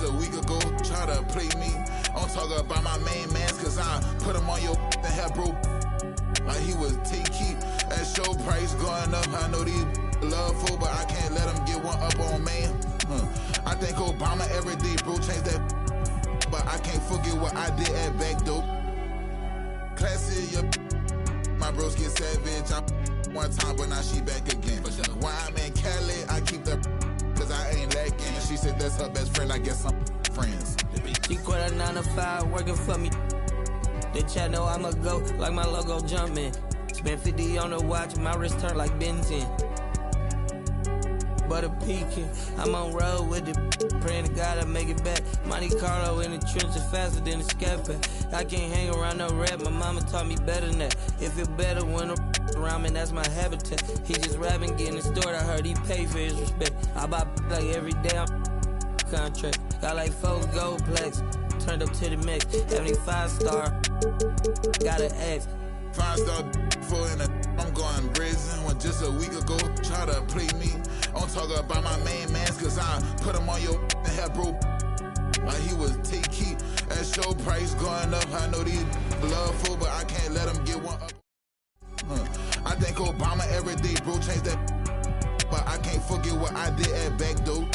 just a week ago. Try to play me. I'm talking about my main mans, cause I put him on your and have bro. Like he was take-keep. That show price going up. I know these love for, but I can't let them get one up on man. I think Obama every day, bro, changed that. But I can't forget what I did at back dope. Classy, my bros get savage. I one time, but now she back again. When I'm in Cali, I keep the cause I ain't lacking. She said that's her best friend, I guess I'm friends. She quit a 9 to 5 working for me. The chat know I'ma go like my logo jumping. Spent 50 on the watch, my wrist turned like Benton. But a peeking, I'm on road with the praying to God I make it back. Monte Carlo in the trenches faster than a scalper. I can't hang around no rap, my mama taught me better than that. It feel better when around me, that's my habitat. He just rapping, getting stored, I heard he pay for his respect. I buy like every day, I'm contract. Got like 4 gold plaques, turned up to the max. 75-star, gotta ask. 5-star for in a I'm going brazen when just a week ago try to play me. I'm talking about my main mans, cause I put him on your and have bro. Like he was take-keep. That show price going up. I know these love for, but I can't let them get one up. I think Obama every day, bro, changed that. But I can't forget what I did at back dope.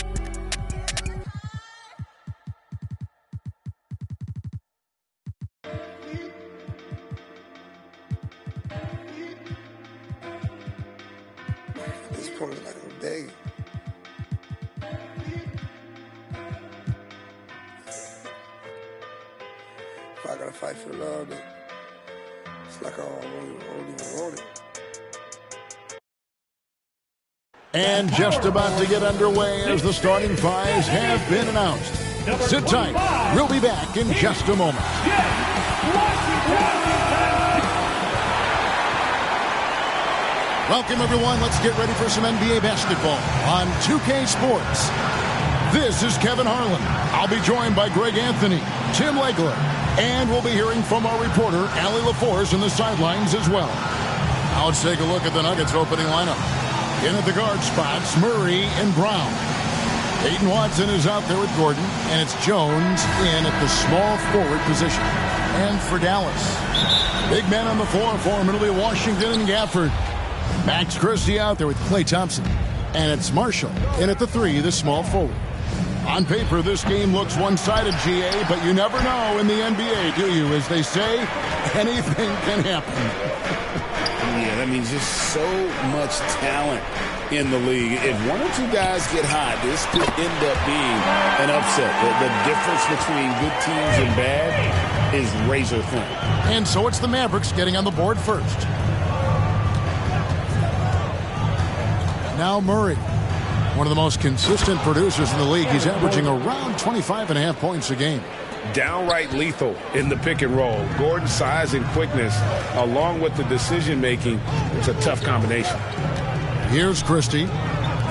This point is like a day. If I gotta fight for love, then it's like I don't even want it. And just about to get underway as the starting fives have been announced. Sit tight. We'll be back in just a moment. Welcome, everyone. Let's get ready for some NBA basketball on 2K Sports. This is Kevin Harlan. I'll be joined by Greg Anthony, Tim Legler, and we'll be hearing from our reporter, Allie LaForce, in the sidelines as well. Now let's take a look at the Nuggets opening lineup. In at the guard spots, Murray and Brown. Peyton Watson is out there with Gordon, and it's Jones in at the small forward position. And for Dallas, big men on the floor for him. It'll be Washington and Gafford. Max Christie out there with Klay Thompson. And it's Marshall in at the 3, the small forward. On paper, this game looks one-sided, GA, but you never know in the NBA, do you? As they say, anything can happen. Yeah, that means just so much talent in the league. If one or two guys get hot, this could end up being an upset. The difference between good teams and bad is razor thin. And so it's the Mavericks getting on the board first. Now Murray, one of the most consistent producers in the league. He's averaging around 25.5 points a game. Downright lethal in the pick and roll. Gordon's size and quickness, along with the decision-making, it's a tough combination. Here's Christie.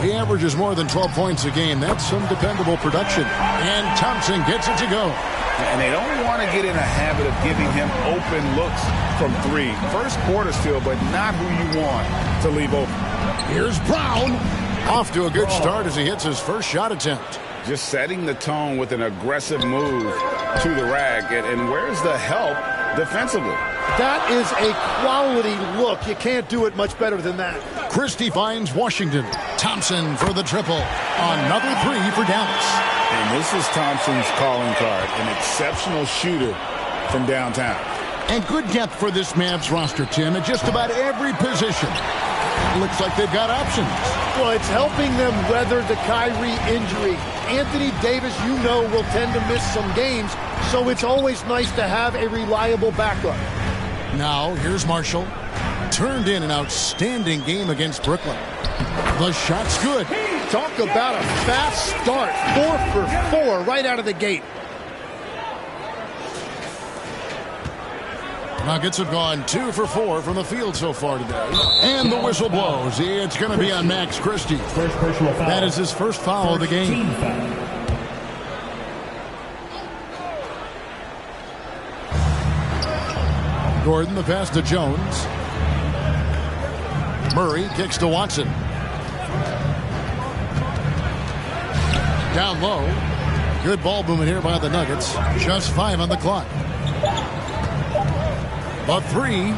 He averages more than 12 points a game. That's some dependable production. And Thompson gets it to go. And they don't want to get in a habit of giving him open looks from 3. First quarter still, but not who you want to leave open. Here's Brown. Off to a good start as he hits his first shot attempt. Just setting the tone with an aggressive move to the rack. And where's the help defensively? That is a quality look. You can't do it much better than that. Christie finds Washington. Thompson for the triple. Another 3 for Dallas. And this is Thompson's calling card. An exceptional shooter from downtown. And good depth for this Mavs roster, Tim, at just about every position. Looks like they've got options. Well, it's helping them weather the Kyrie injury. Anthony Davis, you know, will tend to miss some games, so it's always nice to have a reliable backup. Now, here's Marshall. Turned in an outstanding game against Brooklyn. The shot's good. Talk about a fast start. 4 for 4 right out of the gate. Nuggets have gone 2 for 4 from the field so far today. And the whistle blows. It's going to be on Max Christie. That is his first foul of the game. Gordon, the pass to Jones. Murray kicks to Watson. Down low. Good ball movement here by the Nuggets. Just 5 on the clock. The 3.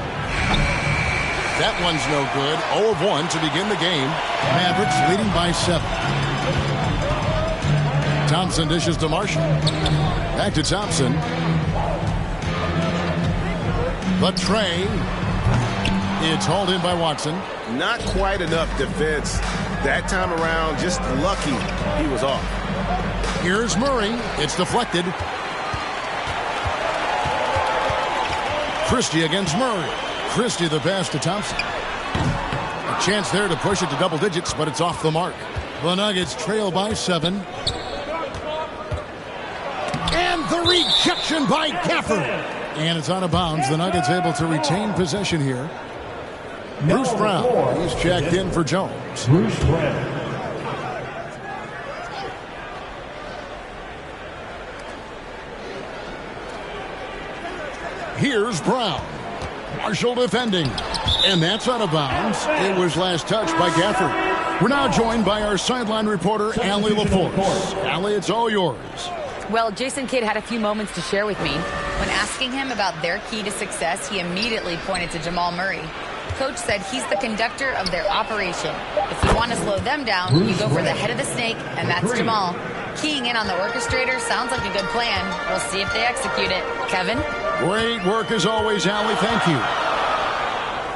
That one's no good. 0 of 1 to begin the game. Mavericks leading by 7. Thompson dishes to Marshall. Back to Thompson. The tray. It's hauled in by Watson. Not quite enough defense that time around. Just lucky he was off. Here's Murray. It's deflected. Christie against Murray. Christie the pass to Thompson. A chance there to push it to double digits, but it's off the mark. The Nuggets trail by 7. And the rejection by Gafford. And it's out of bounds. The Nuggets able to retain possession here. Bruce Brown. He's checked in for Jones. Bruce Brown. Here's Brown. Marshall defending. And that's out of bounds. It was last touched by Gafford. We're now joined by our sideline reporter, Allie LaForce. Allie, it's all yours. Well, Jason Kidd had a few moments to share with me. When asking him about their key to success, he immediately pointed to Jamal Murray. Coach said he's the conductor of their operation. If you want to slow them down, you go for the head of the snake, and that's Jamal. Keying in on the orchestrator sounds like a good plan. We'll see if they execute it. Kevin? Great work as always, Allie. Thank you.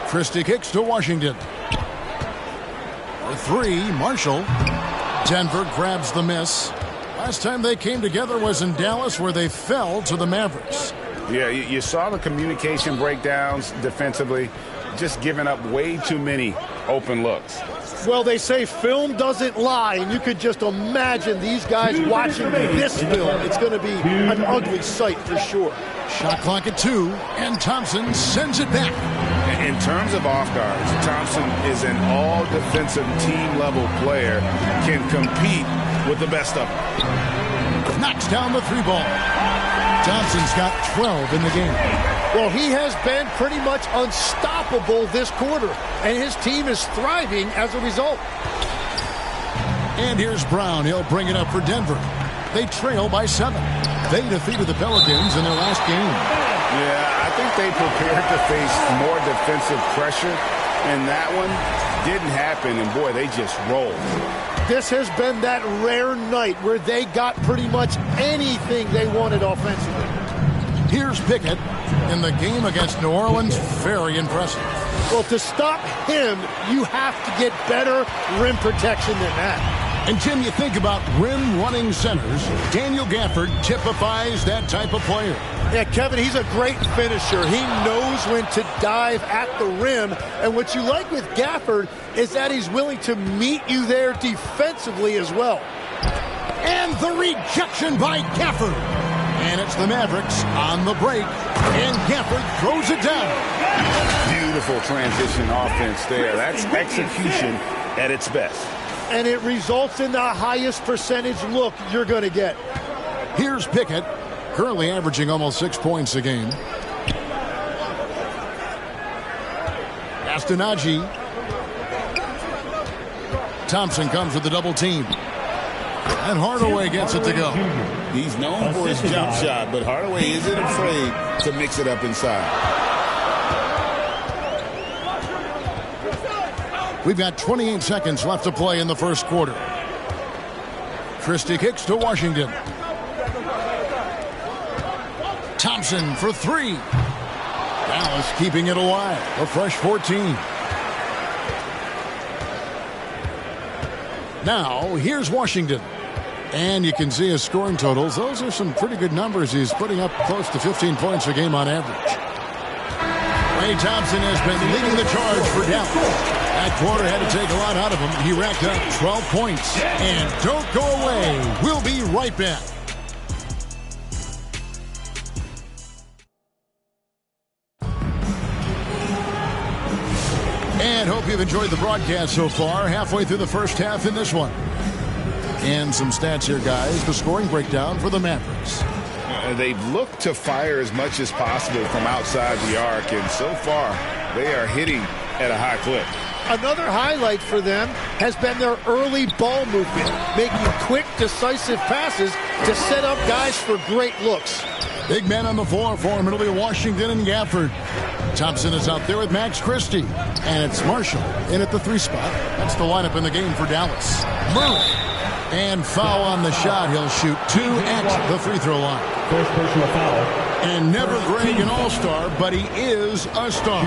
Christie kicks to Washington. For 3, Marshall. Denver grabs the miss. Last time they came together was in Dallas, where they fell to the Mavericks. Yeah, you saw the communication breakdowns defensively, just giving up way too many open looks. Well, they say film doesn't lie, and you could just imagine these guys watching this film. It's going to be an ugly sight for sure. Shot clock at 2, and Thompson sends it back. In terms of off guards, Thompson is an all-defensive team-level player, can compete with the best of them. Knocks down the 3 ball. Thompson's got 12 in the game. Well, he has been pretty much unstoppable this quarter, and his team is thriving as a result. And here's Brown. He'll bring it up for Denver. They trail by 7. They defeated the Pelicans in their last game. Yeah, I think they prepared to face more defensive pressure, and that one didn't happen, and boy, they just rolled. This has been that rare night where they got pretty much anything they wanted offensively. Here's Pickett in the game against New Orleans. Very impressive. Well, to stop him, you have to get better rim protection than that. And, Tim, you think about rim-running centers. Daniel Gafford typifies that type of player. Yeah, Kevin, he's a great finisher. He knows when to dive at the rim. And what you like with Gafford is that he's willing to meet you there defensively as well. And the rejection by Gafford. And it's the Mavericks on the break. And Gafford throws it down. Beautiful transition offense there. That's execution at its best. And it results in the highest percentage look you're going to get. Here's Pickett, currently averaging almost 6 points a game. Astonagi. Thompson comes with the double team. And Hardaway gets it to go. He's known for his jump shot, but Hardaway isn't afraid to mix it up inside. We've got 28 seconds left to play in the first quarter. Christie kicks to Washington. Thompson for 3. Dallas keeping it alive. A fresh 14. Now, here's Washington. And you can see his scoring totals. Those are some pretty good numbers. He's putting up close to 15 points a game on average. Ray Thompson has been leading the charge for Dallas. That quarter had to take a lot out of him. He racked up 12 points. And don't go away. We'll be right back. And hope you've enjoyed the broadcast so far. Halfway through the first half in this one. And some stats here, guys. The scoring breakdown for the Mavericks. They've looked to fire as much as possible from outside the arc. And so far, they are hitting at a high clip. another highlight for them has been their early ball movement, making quick, decisive passes to set up guys for great looks. Big man on the floor for him. It'll be Washington and Gafford. Thompson is out there with Max Christie. And it's Marshall in at the 3 spot. That's the lineup in the game for Dallas. Murray. And foul on the shot. He'll shoot 2 at the free throw line. First personal foul. And never Greg an all-star, but he is a star.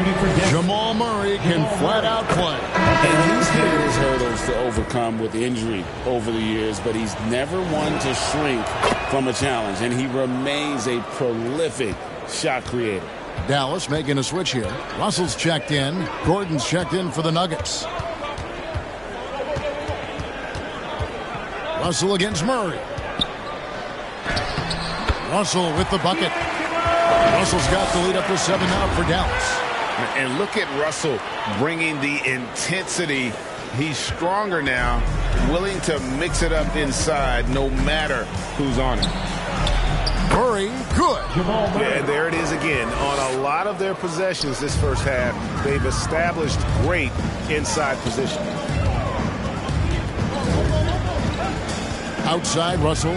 Jamal Murray can flat out play. And he's had his hurdles to overcome with injury over the years, but he's never one to shrink from a challenge. And he remains a prolific shot creator. Dallas making a switch here. Russell's checked in. Gordon's checked in for the Nuggets. Russell against Murray. Russell with the bucket. Russell's got the lead up to 7 now for Dallas. And look at Russell bringing the intensity. He's stronger now, willing to mix it up inside no matter who's on it. Murray, good. Yeah, there it is again. On a lot of their possessions this first half, they've established great inside position. Outside, Russell.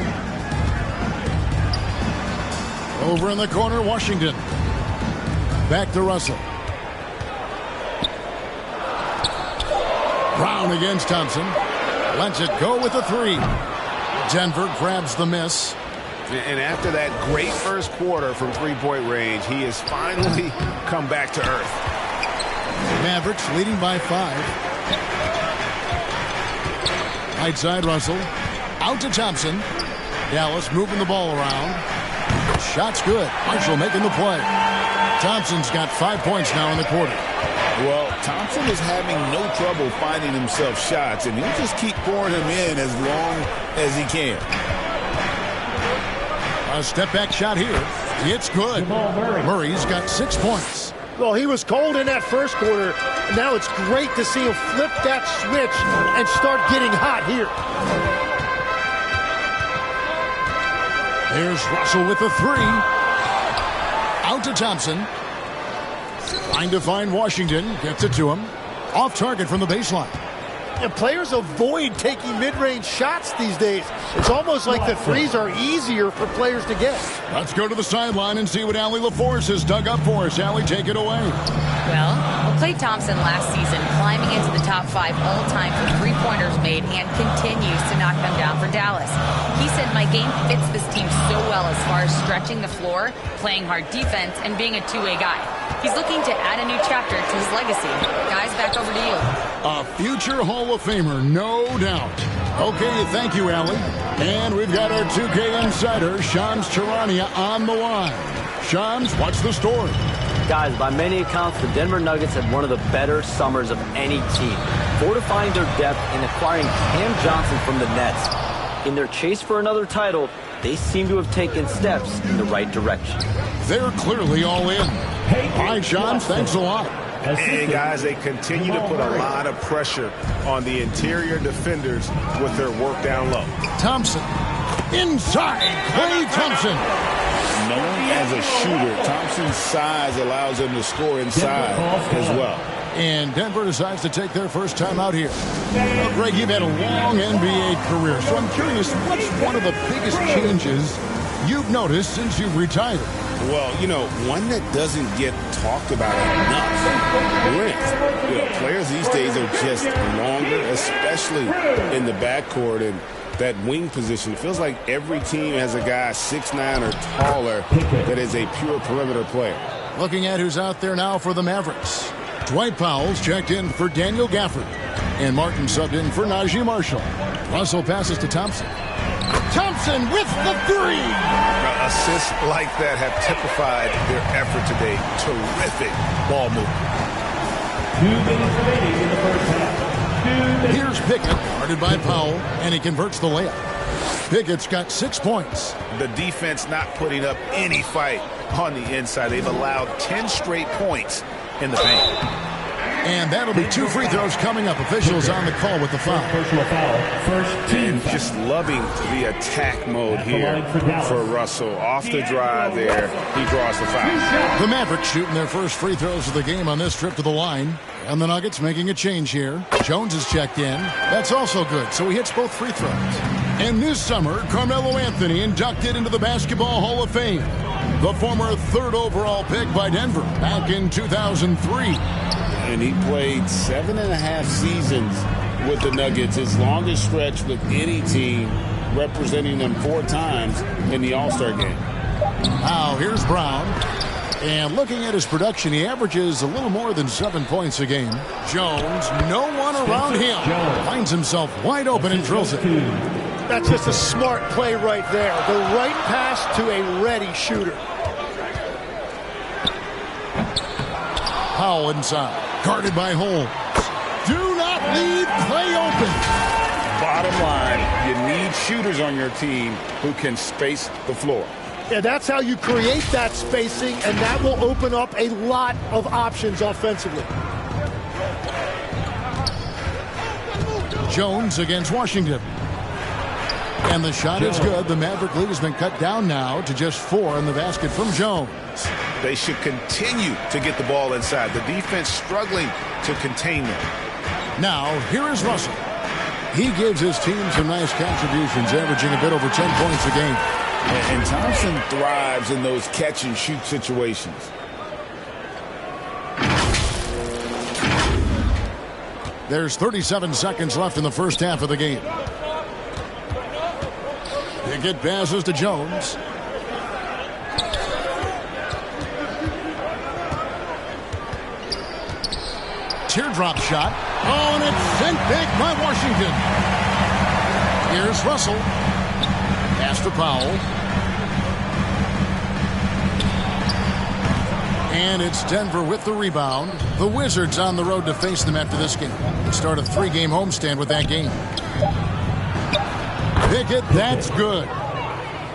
Over in the corner, Washington. Back to Russell. Brown against Thompson. Lets it go with a 3. Denver grabs the miss. And after that great first quarter from three-point range, he has finally come back to earth. Mavericks leading by 5. Right side, Russell. Out to Thompson. Dallas moving the ball around. Shot's good. Marshall making the play. Thompson's got 5 points now in the quarter. Well, Thompson is having no trouble finding himself shots, and he'll just keep pouring them in as long as he can. A step-back shot here. It's good. Murray's got 6 points. Well, he was cold in that first quarter. Now it's great to see him flip that switch and start getting hot here. There's Russell with the 3. Out to Thompson. Trying to find Washington. Gets it to him. Off target from the baseline. And players avoid taking mid-range shots these days. It's almost like the threes are easier for players to get. Let's go to the sideline and see what Allie LaForce has dug up for us. Allie, take it away. Well, Klay Thompson last season climbing into the top 5 all-time for three-pointers made and continues to knock them down for Dallas. He said, my game fits this team so well as far as stretching the floor, playing hard defense, and being a two-way guy. He's looking to add a new chapter to his legacy. Guys, back over to you. A future Hall of Famer, no doubt. Okay, thank you, Allie. And we've got our 2K insider, Shams Charania, on the line. Shams, what's the story? Guys, by many accounts, the Denver Nuggets had one of the better summers of any team, fortifying their depth and acquiring Cam Johnson from the Nets. In their chase for another title, they seem to have taken steps in the right direction. They're clearly all in. All right, Shams, thanks a lot. And guys, they continue to put a lot of pressure on the interior defenders with their work down low. Thompson. Inside. Klay Thompson. Known as a shooter, Thompson's size allows him to score inside as well. And Denver decides to take their first time out here. Well, Greg, you've had a long NBA career, so I'm curious, what's one of the biggest changes you've noticed since you've retired? Well, you know, one that doesn't get talked about enough, length. You know, players these days are just longer, especially in the backcourt and that wing position. It feels like every team has a guy 6'9" or taller that is a pure perimeter player. Looking at who's out there now for the Mavericks. Dwight Powell's checked in for Daniel Gafford. And Martin subbed in for Najee Marshall. Russell passes to Thompson. Thompson with the 3. Assists like that have typified their effort today. Terrific ball movement. 2 minutes remaining in the first half. Here's Pickett, guarded by Powell, and he converts the layup. Pickett's got 6 points. The defense not putting up any fight on the inside. They've allowed 10 straight points in the paint. And that'll be 2 free throws coming up. Officials on the call with the foul. Personal foul. First team. And just loving the attack mode here for Russell. Off the drive there, he draws the foul. The Mavericks shooting their first free throws of the game on this trip to the line. And the Nuggets making a change here. Jones is checked in. That's also good, so he hits both free throws. And this summer, Carmelo Anthony inducted into the Basketball Hall of Fame. The former 3rd overall pick by Denver back in 2003. And he played 7.5 seasons with the Nuggets, his longest stretch with any team, representing them 4 times in the All-Star game. Now, here's Brown. And looking at his production, he averages a little more than 7 points a game. Jones, no one around him. Finds himself wide open and drills it. That's just a smart play right there. The right pass to a ready shooter. Powell inside. Guarded by Holmes. Do not leave Clay open. Bottom line, you need shooters on your team who can space the floor. Yeah, that's how you create that spacing, and that will open up a lot of options offensively. Jones against Washington. And the shot is good. The Maverick lead has been cut down now to just 4 in the basket from Jones. They should continue to get the ball inside. The defense struggling to contain them. Now, here is Russell. He gives his team some nice contributions, averaging a bit over 10 points a game. And Thompson thrives in those catch-and-shoot situations. There's 37 seconds left in the first half of the game. Pickett passes to Jones. Teardrop shot. Oh, and it's sent back by Washington. Here's Russell. Pass to Powell. And it's Denver with the rebound. The Wizards on the road to face them after this game. They start a 3-game homestand with that game. Pickett, that's good.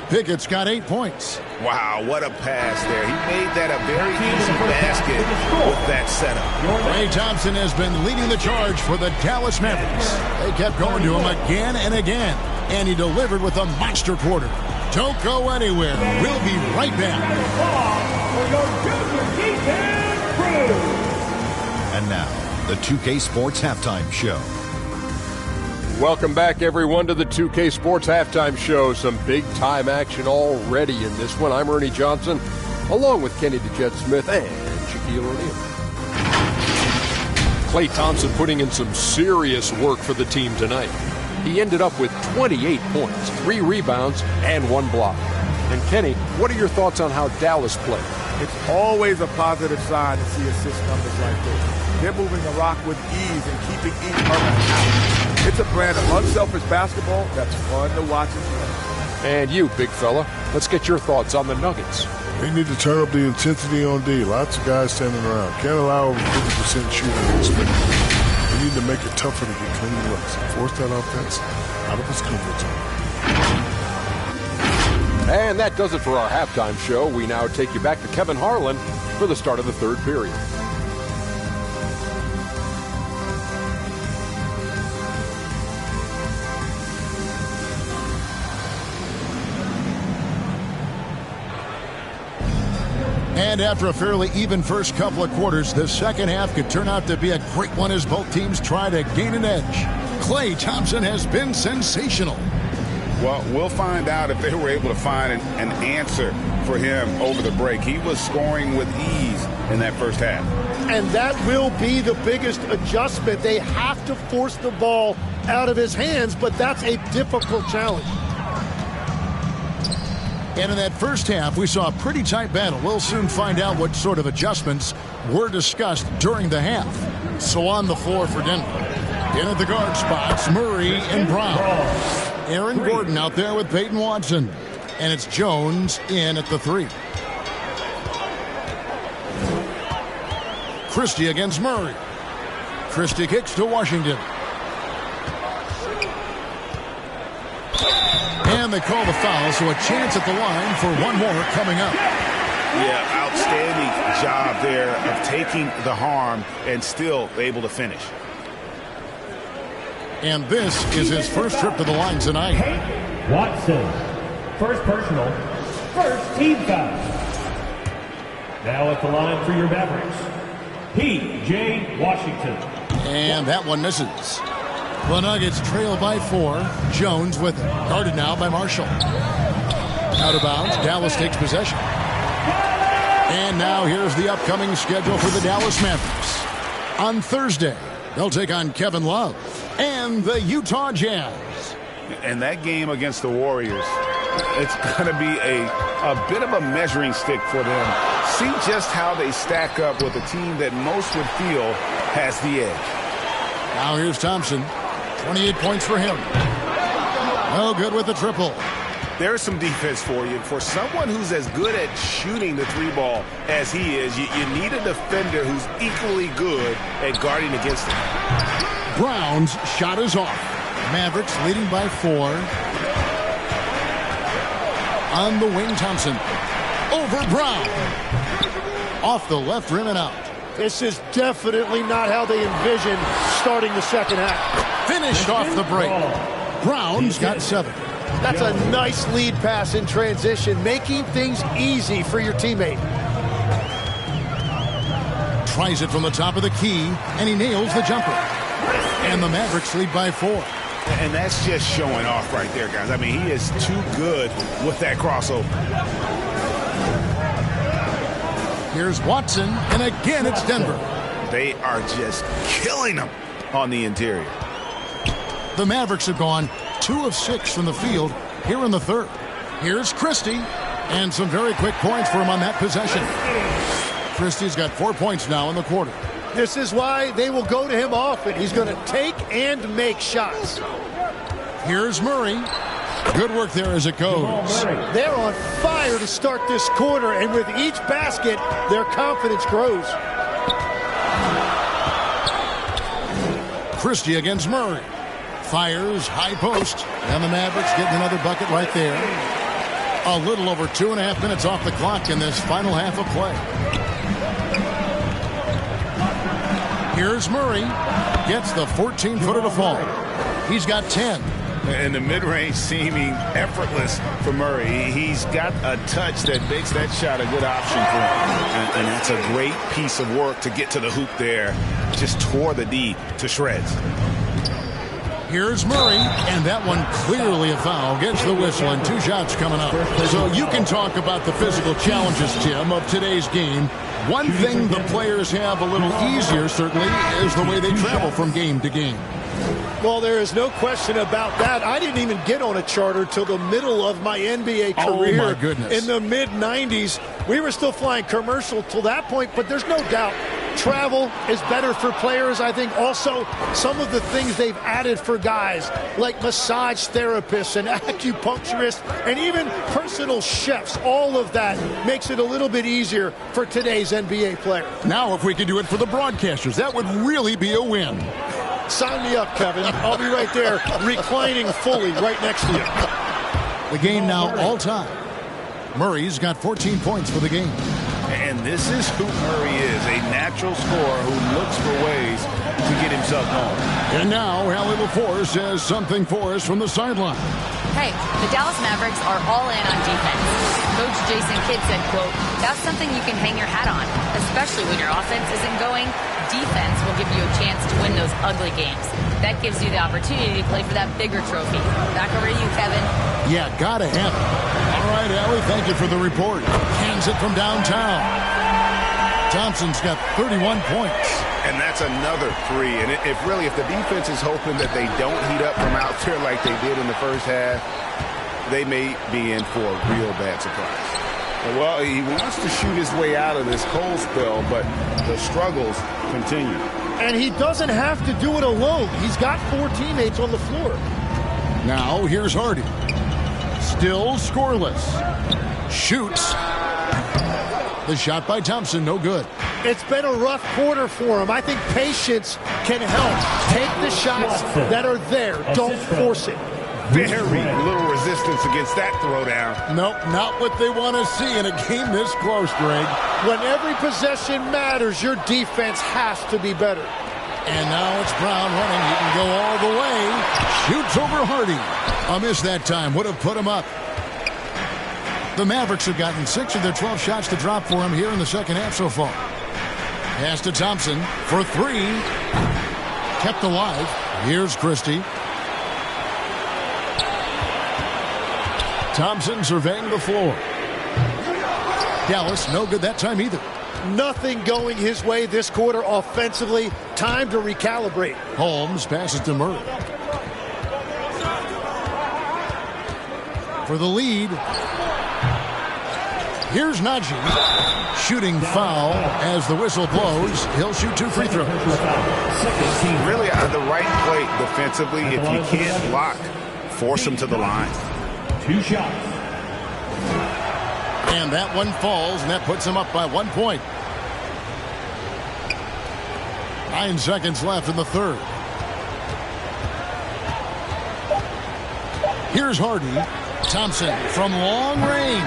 Pickett's got 8 points. Wow, what a pass there. He made that a very easy basket with that setup. Klay Thompson has been leading the charge for the Dallas Mavericks. They kept going to him again and again, and he delivered with a monster quarter. Don't go anywhere. We'll be right back. And now, the 2K Sports Halftime Show. Welcome back, everyone, to the 2K Sports Halftime Show. Some big-time action already in this one. I'm Ernie Johnson, along with Kenny DeJet-Smith and Shaquille O'Neal. Klay Thompson putting in some serious work for the team tonight. He ended up with 28 points, 3 rebounds, and 1 block. And Kenny, what are your thoughts on how Dallas played? It's always a positive sign to see assist numbers like this. They're moving the rock with ease and keeping each other out. It's a brand of unselfish basketball that's fun to watch and play. And you, big fella, let's get your thoughts on the Nuggets. They need to turn up the intensity on D. Lots of guys standing around. Can't allow over 50% shooting in this game. They need to make it tougher to get clean looks. Force that offense out of his comfort zone. And that does it for our halftime show. We now take you back to Kevin Harlan for the start of the third period. And after a fairly even first couple of quarters, the second half could turn out to be a great one as both teams try to gain an edge. Klay Thompson has been sensational. Well, we'll find out if they were able to find an answer for him over the break. He was scoring with ease in that first half. And that will be the biggest adjustment. They have to force the ball out of his hands, but that's a difficult challenge. And in that first half, we saw a pretty tight battle. We'll soon find out what sort of adjustments were discussed during the half. So on the floor for Denver. In at the guard spots, Murray and Brown. Aaron Gordon out there with Peyton Watson. And it's Jones in at the 3. Christie against Murray. Christie kicks to Washington. And they call the foul, so a chance at the line for one more coming up. Yeah, outstanding job there of taking the harm and still able to finish. And this is his first trip to the line tonight. Watson, first personal, first team foul. Now at the line for your Mavericks, P.J. Washington. And that one misses. The Nuggets trail by 4. Jones with it. Guarded now by Marshall. Out of bounds. Dallas takes possession. And now here's the upcoming schedule for the Dallas Mavericks. On Thursday, they'll take on Kevin Love and the Utah Jazz. And that game against the Warriors, it's going to be a bit of a measuring stick for them. See just how they stack up with a team that most would feel has the edge. Now here's Thompson. 28 points for him. No good with the triple. There's some defense for you. For someone who's as good at shooting the 3-ball as he is, you need a defender who's equally good at guarding against him. Brown's shot is off. Mavericks leading by 4. On the wing, Thompson. Over Brown. Off the left rim and out. This is definitely not how they envisioned starting the second half. Finished off the break. Brown's got 7. That's a nice lead pass in transition, making things easy for your teammate. Tries it from the top of the key, and he nails the jumper. And the Mavericks lead by 4. And that's just showing off right there, guys. I mean, he is too good with that crossover. Here's Watson, and again it's Denver. They are just killing them on the interior. The Mavericks have gone 2 of 6 from the field here in the third. Here's Christie, and some very quick points for him on that possession. Christie's got 4 points now in the quarter. This is why they will go to him often. He's going to take and make shots. Here's Murray. Good work there as it goes. They're on fire to start this quarter, and with each basket, their confidence grows. Christie against Murray. Fires, high post, and the Mavericks getting another bucket right there. A little over 2.5 minutes off the clock in this final half of play. Here's Murray. Gets the 14-footer to fall. He's got 10. And the mid-range seeming effortless for Murray. He's got a touch that makes that shot a good option for him. And that's a great piece of work to get to the hoop there. Just tore the D to shreds. Here's Murray, and that one clearly a foul. Gets the whistle, and 2 shots coming up. So you can talk about the physical challenges, Tim, of today's game. One thing the players have a little easier, certainly, is the way they travel from game to game. Well, there is no question about that. I didn't even get on a charter till the middle of my NBA career. Oh, my goodness. In the mid-90s. We were still flying commercial till that point, but there's no doubt travel is better for players. I think also some of the things they've added for guys like massage therapists and acupuncturists and even personal chefs, all of that makes it a little bit easier for today's NBA player. Now if we could do it for the broadcasters, that would really be a win. Sign me up, Kevin. I'll be right there reclining fully right next to you. The game now all time. Murray's got 14 points for the game. And this is who Murray is, a natural scorer who looks for ways to get himself home. And now, Allie LaForce has something for us from the sideline. Hey, the Dallas Mavericks are all in on defense. Coach Jason Kidd said, quote, "That's something you can hang your hat on, especially when your offense isn't going. Defense will give you a chance to win those ugly games. That gives you the opportunity to play for that bigger trophy." Back over to you, Kevin. Yeah, gotta have it. All right, Allie, thank you for the report. Hands it from downtown. Thompson's got 31 points. And that's another 3. And if the defense is hoping that they don't heat up from out there like they did in the first half, they may be in for a real bad surprise. Well, he wants to shoot his way out of this cold spell, but the struggles continue. And he doesn't have to do it alone. He's got 4 teammates on the floor. Now here's Hardy. Still scoreless. Shoots. The shot by Thompson, no good. It's been a rough quarter for him. I think patience can help. Take the shots that are there. Don't force it. very little resistance against that throwdown. Nope, not what they want to see in a game this close, Greg. When every possession matters, your defense has to be better. And now it's Brown running. He can go all the way. Shoots over Hardy. A miss that time. Would have put him up. The Mavericks have gotten 6 of their 12 shots to drop for him here in the second half so far. Pass to Thompson for 3. Kept alive. Here's Christie. Thompson surveying the floor. Dallas, no good that time either. Nothing going his way this quarter offensively. Time to recalibrate. Holmes passes to Murray. For the lead. Here's Najee. Shooting foul as the whistle blows. He'll shoot 2 free throws. Really out of the right play defensively. If you can't block, force him to the line. 2 shots. And that one falls, and that puts him up by 1 point. 9 seconds left in the third. Here's Hardy. Thompson from long range.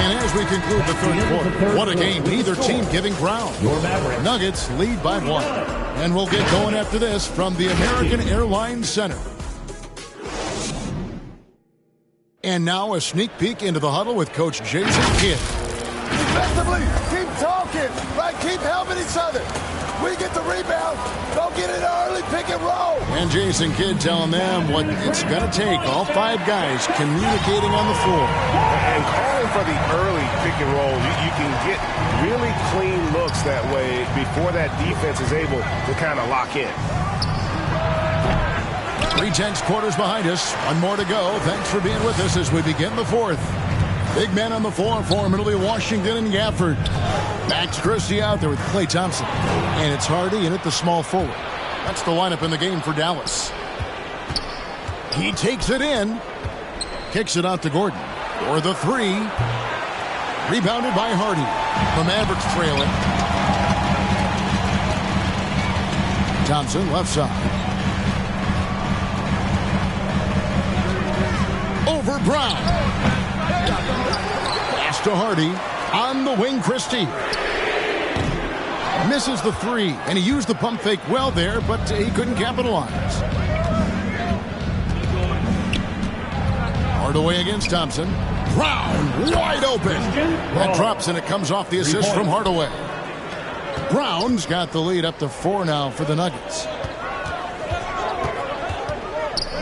And as we conclude the third quarter, what a game. Neither team giving ground. Nuggets lead by 1. And we'll get going after this from the American Airlines Center. And now a sneak peek into the huddle with Coach Jason Kidd. Defensively, keep talking, right? Keep helping each other. We get the rebound. Don't get it early, pick and roll. And Jason Kidd telling them what it's going to take. All 5 guys communicating on the floor. And calling for the early pick and roll. You can get really clean looks that way before that defense is able to kind of lock in. 3 tenths quarters behind us. 1 more to go. Thanks for being with us as we begin the fourth. Big men on the floor for Middle Washington and Gafford. Max Christie out there with Klay Thompson. And it's Hardy in at the small forward. That's the lineup in the game for Dallas. He takes it in. Kicks it out to Gordon. For the 3. Rebounded by Hardy. The Mavericks trail it. Thompson left side. Over Brown. Pass to Hardy. On the wing, Christie. Misses the 3, and he used the pump fake well there, but he couldn't capitalize. Hardaway against Thompson. Brown wide open. That drops, and it comes off the assist from Hardaway. Brown's got the lead up to 4 now for the Nuggets.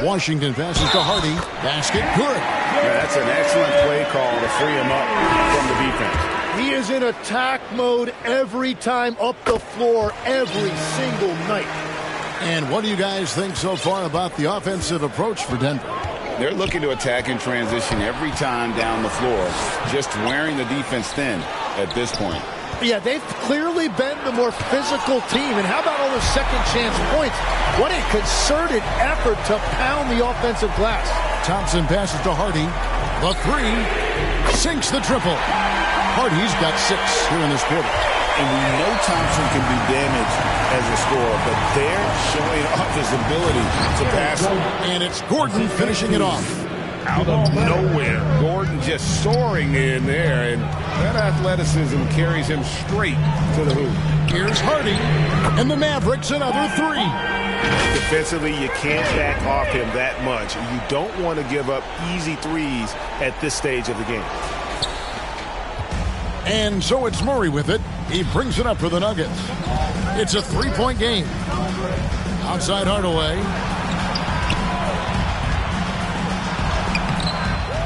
Washington passes to Hardy. Basket good. Yeah, that's an excellent play call to free him up from the defense. He is in attack mode every time up the floor, every single night. And what do you guys think so far about the offensive approach for Denver? They're looking to attack in transition every time down the floor, just wearing the defense thin at this point. Yeah, they've clearly been the more physical team. And how about all those second chance points? What a concerted effort to pound the offensive glass. Thompson passes to Hardy. The 3 sinks the triple. Hardy's got 6 here in this quarter. And we know Thompson can do damage as a scorer, but they're showing off his ability to pass him. And it's Gordon finishing it off. Out of nowhere, Gordon just soaring in there, and that athleticism carries him straight to the hoop. Here's Hardy, and the Mavericks another 3. Defensively, you can't back off him that much. You don't want to give up easy threes at this stage of the game. And so it's Murray with it. He brings it up for the Nuggets. It's a 3-point game. Outside Hardaway.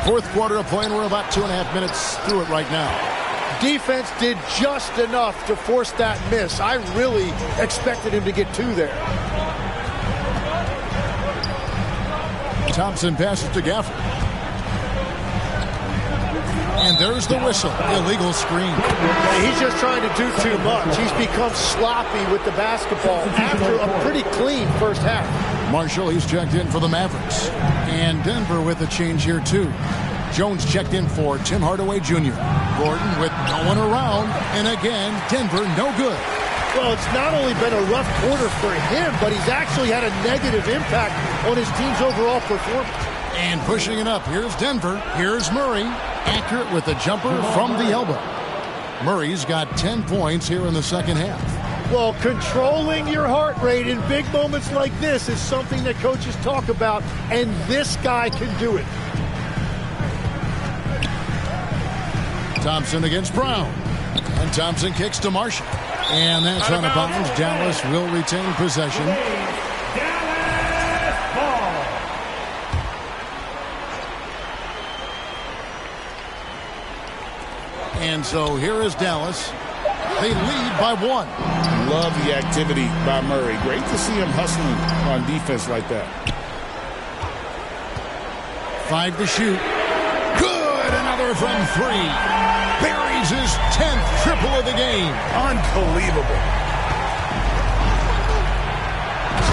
Fourth quarter of play, and we're about 2.5 minutes through it right now. Defense did just enough to force that miss. I really expected him to get 2 there. Thompson passes to Gafford. And there's the whistle. Illegal screen. He's just trying to do too much. He's become sloppy with the basketball after a pretty clean first half. Marshall, he's checked in for the Mavericks. And Denver with a change here, too. Jones checked in for Tim Hardaway Jr. Gordon with no one around. And again, Denver no good. Well, it's not only been a rough quarter for him, but he's actually had a negative impact on his team's overall performance. And pushing it up, here's Denver. Here's Murray. Accurate with the jumper from the elbow. Murray's got 10 points here in the second half. Well, controlling your heart rate in big moments like this is something that coaches talk about, and this guy can do it. Thompson against Brown. And Thompson kicks to Marshall. And that's out of bounds. Dallas will retain possession. And so here is Dallas. They lead by 1. Love the activity by Murray. Great to see him hustling on defense like that. 5 to shoot. Good. Another from 3. Buries his 10th triple of the game. Unbelievable.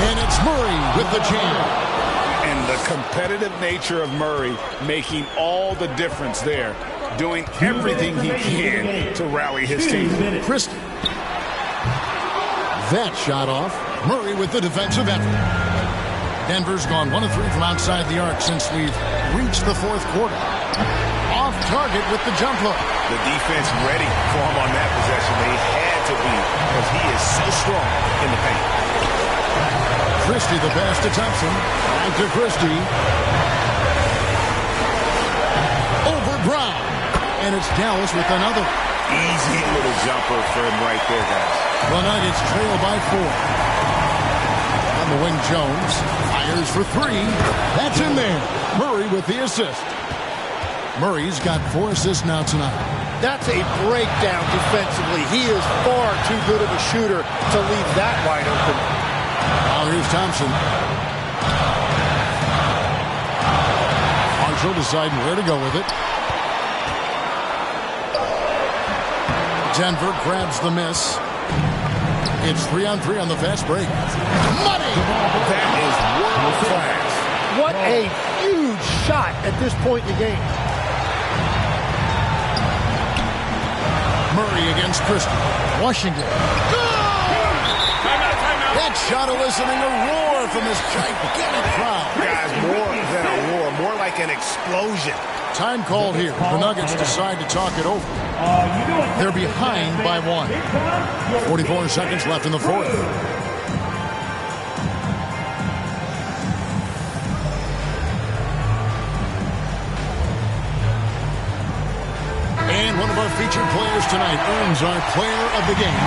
And it's Murray with the jam. And the competitive nature of Murray making all the difference there. Doing everything he can to rally his team. Christie. That shot off. Murray with the defensive effort. Denver's gone 1 of 3 from outside the arc since we've reached the fourth quarter. Off target with the jump hook. The defense ready for him on that possession. They had to be because he is so strong in the paint. Christie the pass to Thompson. Back to Christie. Over Brown. And it's Dallas with another. Easy little jumper for him right there, guys. The Nuggets trail by 4. On the wing, Jones fires for 3. That's in there. Murray with the assist. Murray's got 4 assists now tonight. That's a breakdown defensively. He is far too good of a shooter to leave that wide open. Now here's Thompson. Marshall deciding where to go with it. Denver grabs the miss. It's 3-on-3 on the fast break. Money! That is world class. What a huge shot at this point in the game. Murray against Christie. Washington. That shot eliciting a roar from this gigantic crowd. Guys, more than a roar, more like an explosion. Time called here. The Nuggets decide to talk it over. They're behind by 1. 44 seconds left in the fourth. And one of our featured players tonight earns our player of the game,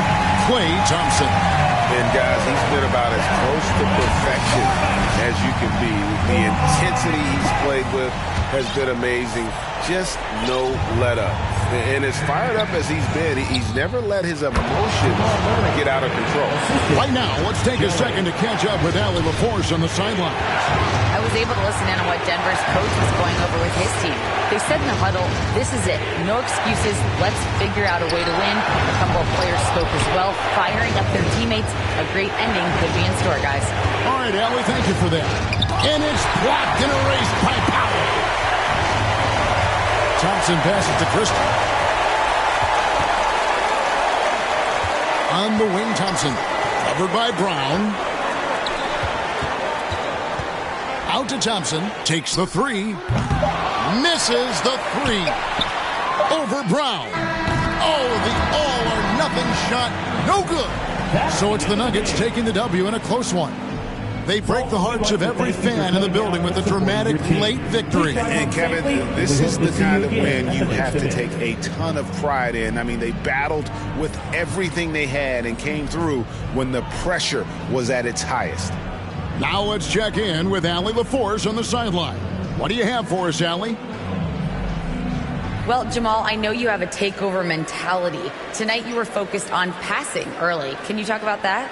Klay Thompson. And guys, he's been about as close to perfection as you can be. The intensity he's played with has been amazing. Just no let up. And as fired up as he's been, he's never let his emotions get out of control. Right now, let's take a second to catch up with Allie LaForce on the sideline. I was able to listen in on what Denver's coach was going over with his team. They said in the huddle, this is it. No excuses. Let's figure out a way to win. A couple of players spoke as well, firing up their teammates. A great ending could be in store, guys. All right, Allie, thank you for that. And it's blocked and erased by Powell. Thompson passes to Christie. On the wing, Thompson. Covered by Brown. Out to Thompson. Takes the 3. Misses the 3. Over Brown. Oh, the all-or-nothing shot. No good. So it's the Nuggets taking the W in a close one. They break the hearts of every fan in the building with a dramatic late victory. And Kevin, this is the kind of win you have to take a ton of pride in. I mean, they battled with everything they had and came through when the pressure was at its highest. Now let's check in with Allie LaForce on the sideline. What do you have for us, Allie? Well, Jamal, I know you have a takeover mentality. Tonight you were focused on passing early. Can you talk about that?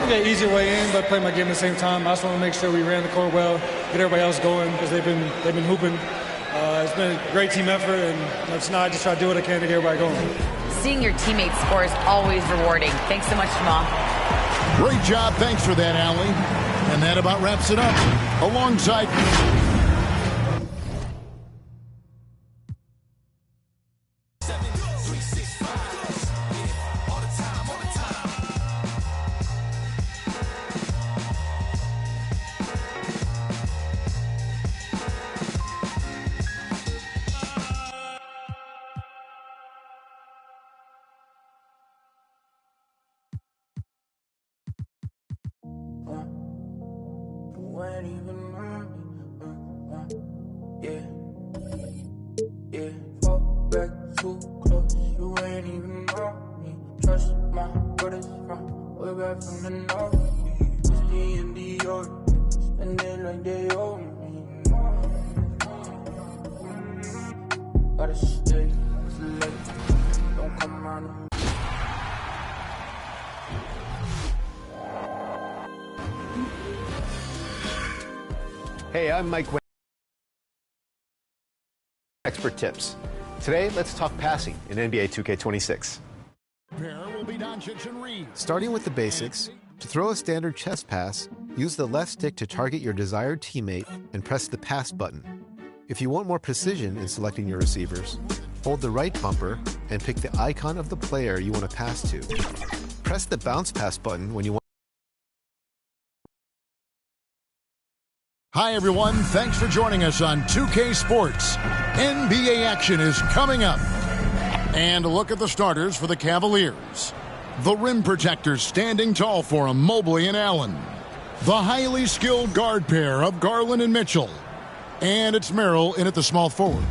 Okay, easy way in, but play my game at the same time. I just want to make sure we ran the court well, get everybody else going because they've been hooping. It's been a great team effort, and tonight I just try to do what I can to get everybody going. Seeing your teammates score is always rewarding. Thanks so much, Jamal. Great job. Thanks for that, Allie. And that about wraps it up. Alongside... ain't even on me. Yeah, fall back too close, you ain't even on me. Trust my brothers from way back from the north. It's me and Dior, spend it like they owe me. Gotta stay, it's late, don't come around. Hey, I'm Mike Wayne. Expert tips. Today, let's talk passing in NBA 2K26. Starting with the basics, to throw a standard chest pass, use the left stick to target your desired teammate and press the pass button. If you want more precision in selecting your receivers, hold the right bumper and pick the icon of the player you want to pass to. Press the bounce pass button when you want. Hi, everyone. Thanks for joining us on 2K Sports. NBA action is coming up. And a look at the starters for the Cavaliers. The rim protectors standing tall for them, Mobley and Allen. The highly skilled guard pair of Garland and Mitchell. And it's Merrill in at the small forward.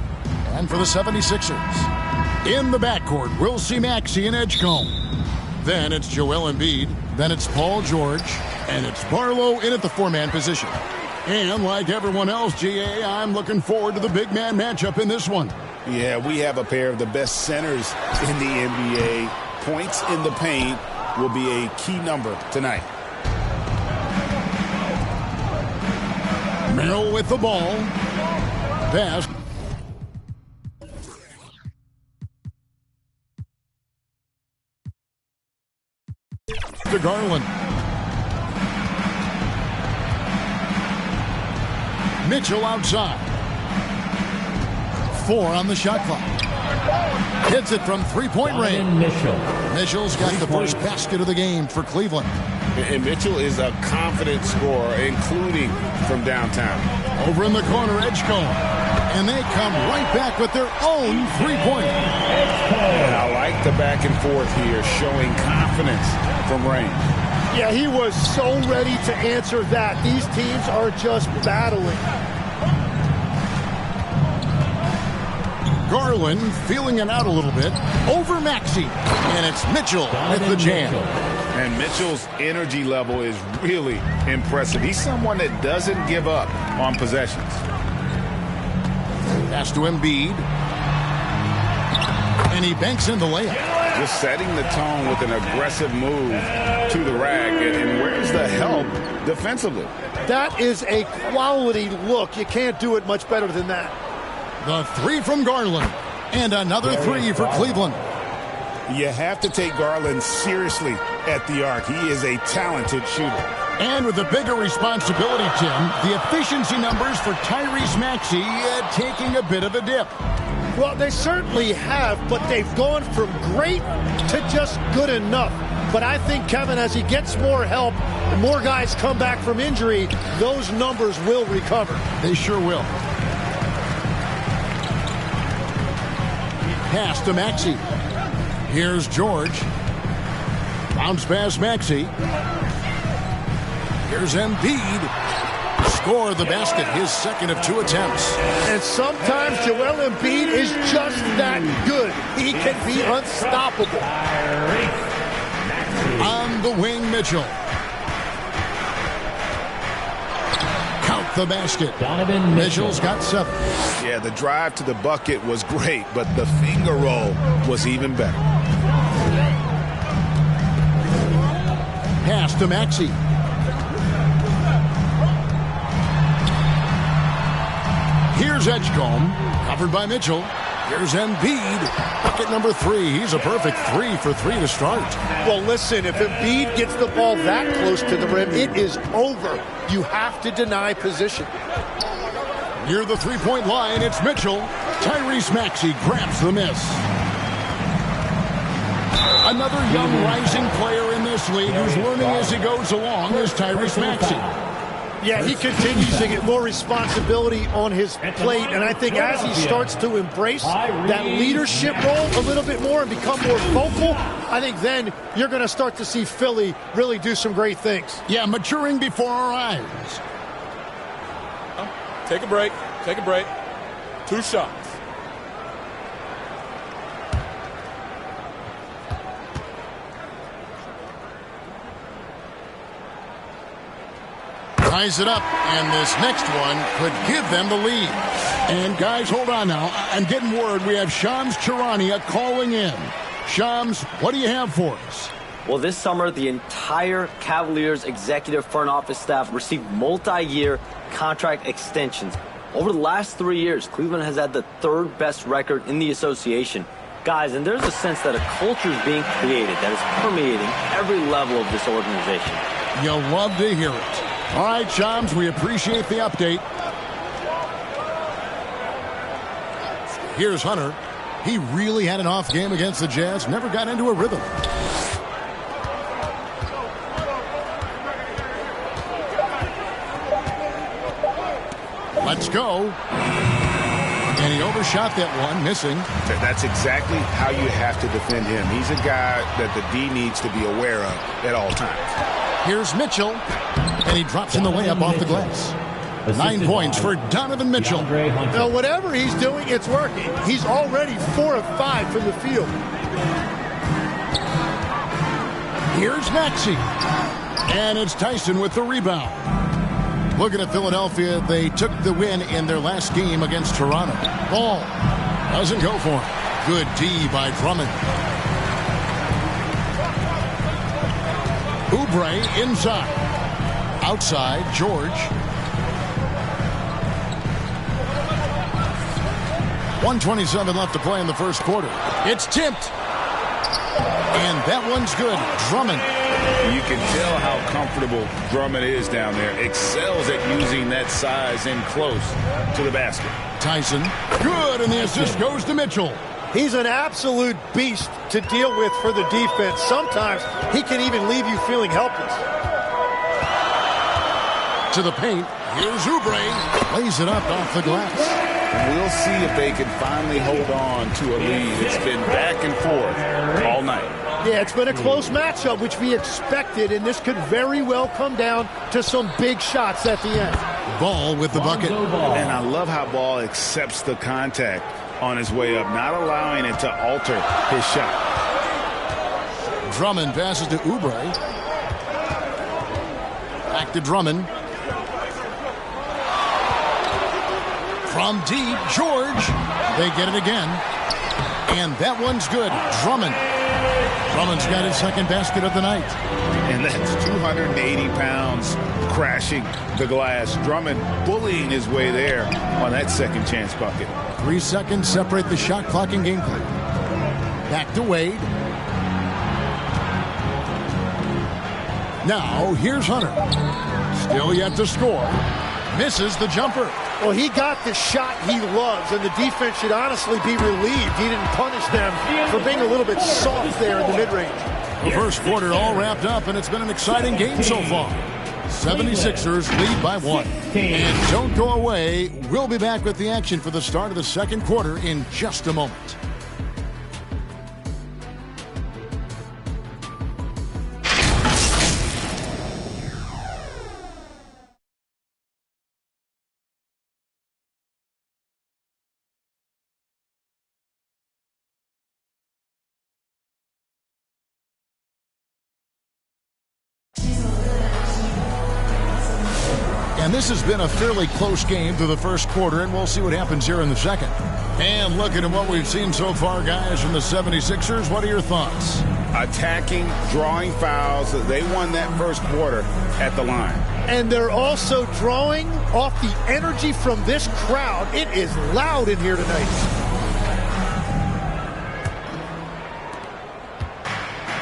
And for the 76ers, in the backcourt, we'll see Maxey and Edgecombe. Then it's Joel Embiid. Then it's Paul George. And it's Barlow in at the four-man position. And like everyone else, GA, I'm looking forward to the big man matchup in this one. Yeah, we have a pair of the best centers in the NBA. Points in the paint will be a key number tonight. Merrill with the ball. Pass. To Garland. Mitchell outside. 4 on the shot clock. Hits it from three-point range. Mitchell's got the first basket of the game for Cleveland. And Mitchell is a confident scorer, including from downtown. Over in the corner, Edgecombe. And they come right back with their own three-pointer. And I like the back and forth here, showing confidence from range. Yeah, he was so ready to answer that. These teams are just battling. Garland feeling it out a little bit. Over Maxey. And it's Mitchell with the jam. And Mitchell's energy level is really impressive. He's someone that doesn't give up on possessions. Pass to Embiid. And he banks in the layup. Just setting the tone with an aggressive move to the rack. And where's the help defensively? That is a quality look. You can't do it much better than that. The three from Garland. And another three for Cleveland. You have to take Garland seriously at the arc. He is a talented shooter. And with a bigger responsibility, Tim, the efficiency numbers for Tyrese Maxey taking a bit of a dip. Well, they certainly have, but they've gone from great to just good enough. But I think, Kevin, as he gets more help, and more guys come back from injury, those numbers will recover. They sure will. Pass to Maxey. Here's George. Bounce pass Maxey. Here's Embiid. Score the basket, his second of 2 attempts. And sometimes Joel Embiid is just that good. He can be unstoppable. On the wing, Mitchell. Count the basket. Mitchell's got 7. Yeah, the drive to the bucket was great, but the finger roll was even better. Pass to Maxey. Here's Edgecombe, covered by Mitchell. Here's Embiid, bucket number 3. He's a perfect 3 for 3 to start. Well, listen, if Embiid gets the ball that close to the rim, it is over. You have to deny position. Near the three-point line, it's Mitchell. Tyrese Maxey grabs the miss. Another young rising player in this league who's learning as he goes along is Tyrese Maxey. Yeah, he continues to get more responsibility on his plate, and I think as he starts to embrace that leadership role a little bit more and become more vocal, I think then you're going to start to see Philly really do some great things. Yeah, maturing before our eyes. Take a break. Take a break. 2 shots. Ties it up, and this next one could give them the lead. And guys, hold on now. I'm getting word we have Shams Charania calling in. Shams, what do you have for us? Well, this summer, the entire Cavaliers executive front office staff received multi-year contract extensions. Over the last 3 years, Cleveland has had the 3rd best record in the association. Guys, and there's a sense that a culture is being created that is permeating every level of this organization. You'll love to hear it. All right, Shams, we appreciate the update. Here's Hunter. He really had an off game against the Jazz, never got into a rhythm. Let's go. And he overshot that one, missing. That's exactly how you have to defend him. He's a guy that the D needs to be aware of at all times. Here's Mitchell, and he drops in the layup off the glass. 9 points for Donovan Mitchell. Now, whatever he's doing, it's working. He's already 4 of 5 from the field. Here's Maxey. And it's Tyson with the rebound. Looking at Philadelphia, they took the win in their last game against Toronto. Ball doesn't go for him. Good D by Drummond. Oubre inside. Outside, George. 1:27 left to play in the first quarter. It's tipped. And that one's good. Drummond. You can tell how comfortable Drummond is down there. Excels at using that size in close to the basket. Tyson. Good, and the assist goes to Mitchell. He's an absolute beast to deal with for the defense. Sometimes he can even leave you feeling helpless. To the paint. Here's Oubre. Lays it up off the glass. We'll see if they can finally hold on to a lead. It's been back and forth all night. Yeah, it's been a close matchup, which we expected, and this could very well come down to some big shots at the end. Ball with the bucket. And I love how Ball accepts the contact on his way up, not allowing it to alter his shot. Drummond passes to Oubre. Back to Drummond. From deep, George. They get it again. And that one's good. Drummond. Drummond's got his second basket of the night. And that's 280 pounds crashing the glass. Drummond bullying his way there on that second chance bucket. 3 seconds separate the shot clock and gameplay. Back to Wade. Now, here's Hunter. Still yet to score. Misses the jumper. Well, he got the shot he loves, and the defense should honestly be relieved he didn't punish them for being a little bit soft there in the mid-range. The first quarter all wrapped up, and it's been an exciting game so far. 76ers lead by 1. And don't go away. We'll be back with the action for the start of the second quarter in just a moment. And this has been a fairly close game through the first quarter, and we'll see what happens here in the second. And looking at what we've seen so far, guys, from the 76ers, what are your thoughts? Attacking, drawing fouls. They won that first quarter at the line. And they're also drawing off the energy from this crowd. It is loud in here tonight.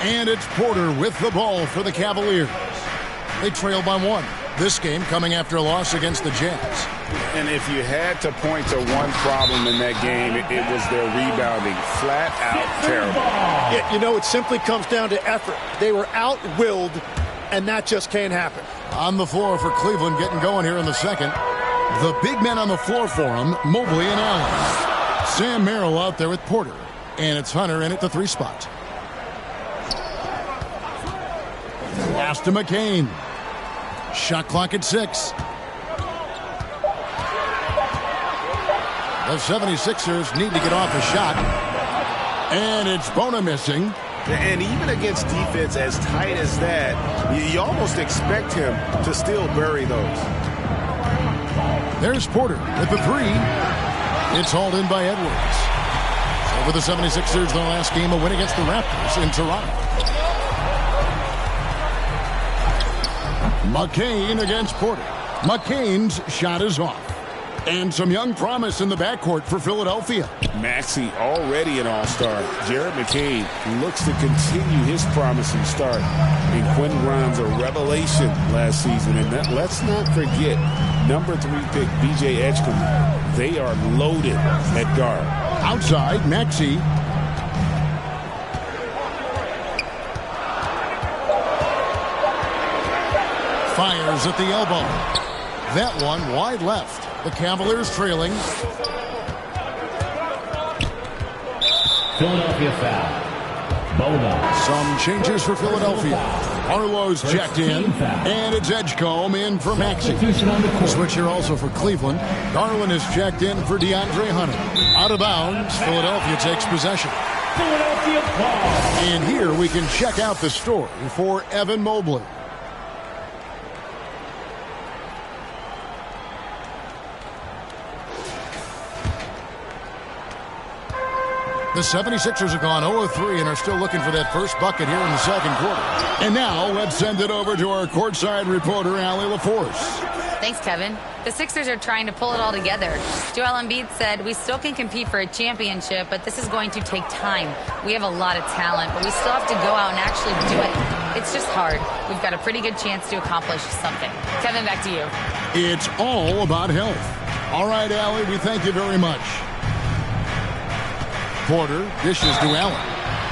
And it's Porter with the ball for the Cavaliers. They trail by 1. This game coming after a loss against the Jazz. And if you had to point to one problem in that game, it was their rebounding. Flat out terrible. Yeah, you know, it simply comes down to effort. They were out-willed, and that just can't happen. On the floor for Cleveland, getting going here in the second. The big men on the floor for them, Mobley and Allen. Sam Merrill out there with Porter. And it's Hunter in at the 3 spot. Pass to McCain. Shot clock at 6. The 76ers need to get off a shot. And it's Bona missing. And even against defense as tight as that, you almost expect him to still bury those. There's Porter with the three. It's hauled in by Edwards. So for the 76ers, their last game, a win against the Raptors in Toronto. McCain against Porter. McCain's shot is off. And some young promise in the backcourt for Philadelphia. Maxey already an all-star. Jared McCain looks to continue his promising start. And Quentin Grimes a revelation last season. And let's not forget, number 3 pick B.J. Edgecombe. They are loaded at guard. Outside, Maxey. Fires at the elbow. That one wide left. The Cavaliers trailing. Philadelphia foul. Bona. Some changes for Philadelphia. Arlo's checked in, and it's Edgecombe in for Maxey. Switch here also for Cleveland. Garland is checked in for DeAndre Hunter. Out of bounds, Philadelphia takes possession. Philadelphia ball. And here we can check out the story for Evan Mobley. The 76ers have gone 0-3 and are still looking for that first bucket here in the second quarter. And now let's send it over to our courtside reporter, Allie LaForce. Thanks, Kevin. The Sixers are trying to pull it all together. Joel Embiid said, "We still can compete for a championship, but this is going to take time. We have a lot of talent, but we still have to go out and actually do it. It's just hard. We've got a pretty good chance to accomplish something." Kevin, back to you. It's all about health. All right, Allie, we thank you very much. Porter dishes to Allen.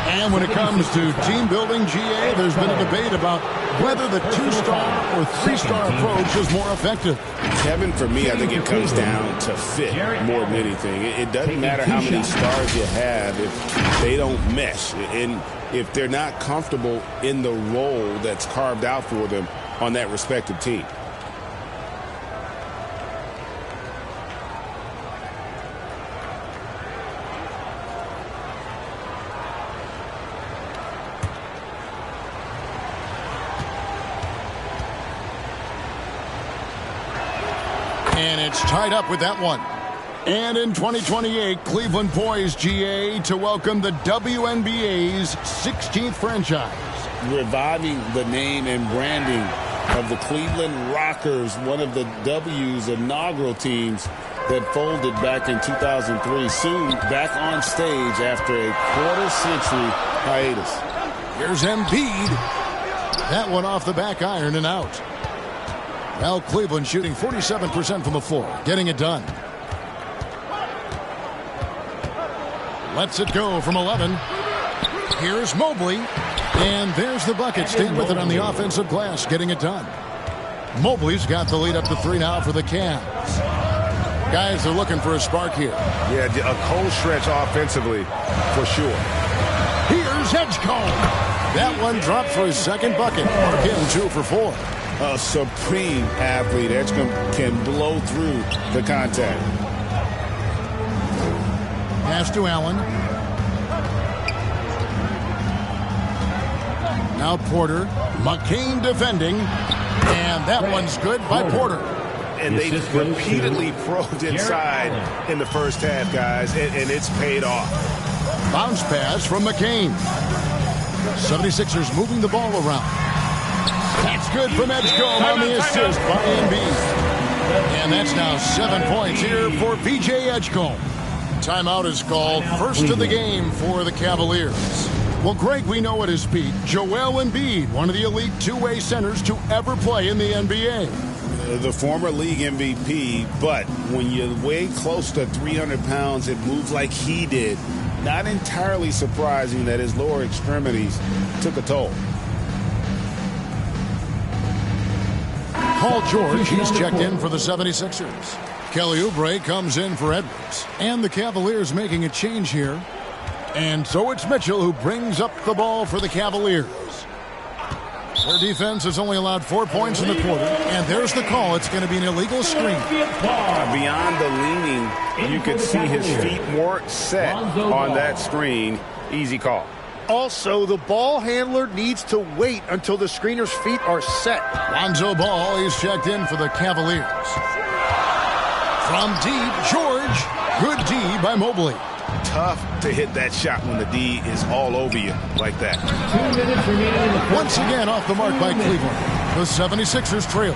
And when it comes to team building, GA, there's been a debate about whether the 2-star or 3-star approach is more effective. Kevin, for me, I think it comes down to fit more than anything. It doesn't matter how many stars you have if they don't mesh. And if they're not comfortable in the role that's carved out for them on that respective team. And it's tied up with that one. And in 2028, Cleveland poised, GA, to welcome the WNBA's 16th franchise. Reviving the name and branding of the Cleveland Rockers, one of the W's inaugural teams that folded back in 2003. Soon back on stage after a quarter-century hiatus. Here's Embiid. That one off the back iron and out. Well, Cleveland shooting 47% from the floor, getting it done. Lets it go from 11. Here's Mobley. And there's the bucket. Staying with it on the offensive glass, getting it done. Mobley's got the lead up to 3 now for the Cavs. Guys, they're looking for a spark here. Yeah, a cold stretch offensively, for sure. Here's Edgecombe. That one dropped for his second bucket. Mark him 2 for 4. A supreme athlete. Edgecombe can blow through the contact. Pass to Allen. Now Porter. McCain defending. And that one's good by Porter. And they repeatedly probed inside in the first half, guys, and it's paid off. Bounce pass from McCain. 76ers moving the ball around. That's good from Edgecombe on the assist by Embiid. And that's now 7 points here for B.J. Edgecombe. Timeout is called, first of the game for the Cavaliers. Well, Greg, we know it is Pete. Joel Embiid, one of the elite two-way centers to ever play in the NBA. The former league MVP, but when you weigh close to 300 pounds, it moves like he did. Not entirely surprising that his lower extremities took a toll. Paul George, he's checked in for the 76ers. Kelly Oubre comes in for Edwards. And the Cavaliers making a change here. And so it's Mitchell who brings up the ball for the Cavaliers. Their defense has only allowed 4 points in the quarter, and there's the call. It's going to be an illegal screen. Beyond the leaning, you could see his feet weren't set on that screen. Easy call. Also, the ball handler needs to wait until the screener's feet are set. Lonzo Ball, he's checked in for the Cavaliers. From deep, George. Good D by Mobley. Tough to hit that shot when the D is all over you like that. Once again off the mark by Cleveland. The 76ers trail.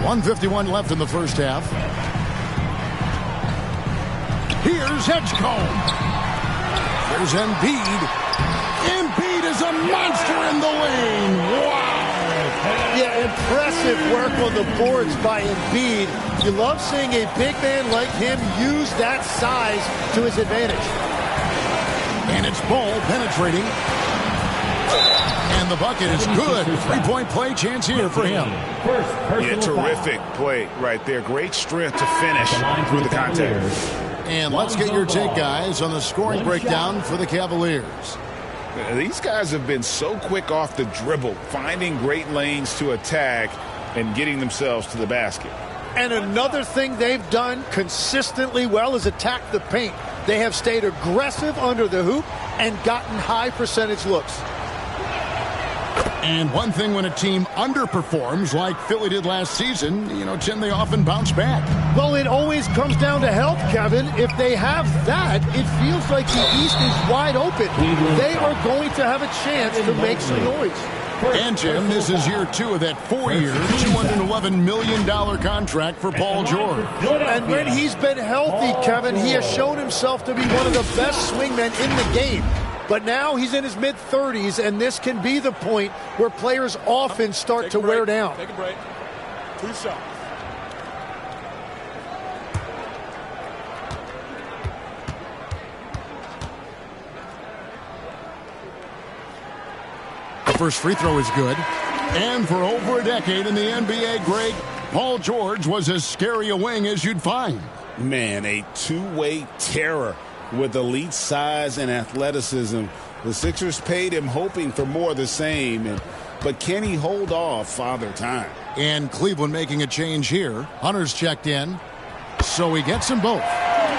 1:51 left in the first half. Here's Edgecombe. Here's Embiid. Embiid is a monster in the lane. Wow. Yeah, impressive work on the boards by Embiid. You love seeing a big man like him use that size to his advantage. And it's Ball penetrating. And the bucket is good. Three-point play chance here for him. Yeah, terrific play right there. Great strength to finish through the contact. And let's get your take, guys, on the scoring breakdown for the Cavaliers. These guys have been so quick off the dribble, finding great lanes to attack and getting themselves to the basket. And another thing they've done consistently well is attack the paint. They have stayed aggressive under the hoop and gotten high percentage looks. And one thing when a team underperforms like Philly did last season, Tim, they often bounce back. Well, it always comes down to health, Kevin. If they have that, it feels like the East is wide open. They are going to have a chance to make some noise. And, Jim, this is year 2 of that 4-year, $211 million contract for Paul George. And when he's been healthy, Kevin, he has shown himself to be one of the best swingmen in the game. But now he's in his mid-30s, and this can be the point where players often start to wear down. Take a break. 2 shots. The first free throw is good. And for over a decade in the NBA, Greg, Paul George was as scary a wing as you'd find. Man, a two-way terror with elite size and athleticism. The Sixers paid him hoping for more of the same, but can he hold off Father Time? And Cleveland making a change here. Hunter's checked in, so he gets them both.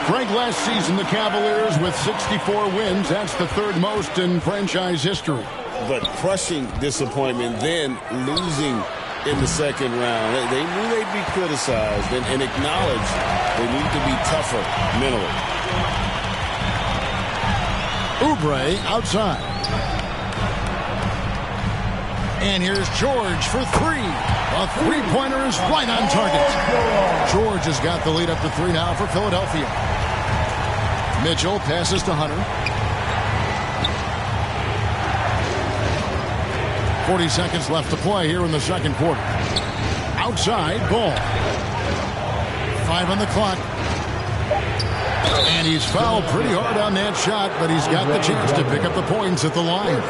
Greg, last season the Cavaliers with 64 wins. That's the 3rd most in franchise history. But crushing disappointment, then losing in the second round. They knew they'd be criticized and acknowledged they need to be tougher mentally. Oubre outside. And here's George for 3. A three-pointer is right on target. George has got the lead up to 3 now for Philadelphia. Mitchell passes to Hunter. 40 seconds left to play here in the second quarter. Outside, Ball. 5 on the clock. And he's fouled pretty hard on that shot, but he's got the chance to pick up the points at the line.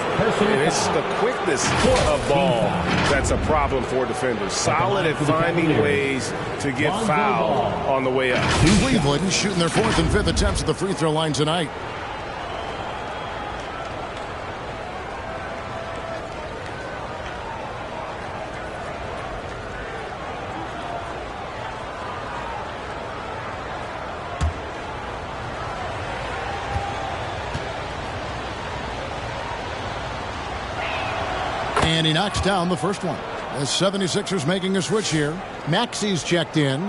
It's the quickness of Ball that's a problem for defenders. Solid at finding ways to get fouled on the way up. Cleveland shooting their 4th and 5th attempts at the free throw line tonight. And he knocks down the first one. The 76ers making a switch here. Maxi's checked in.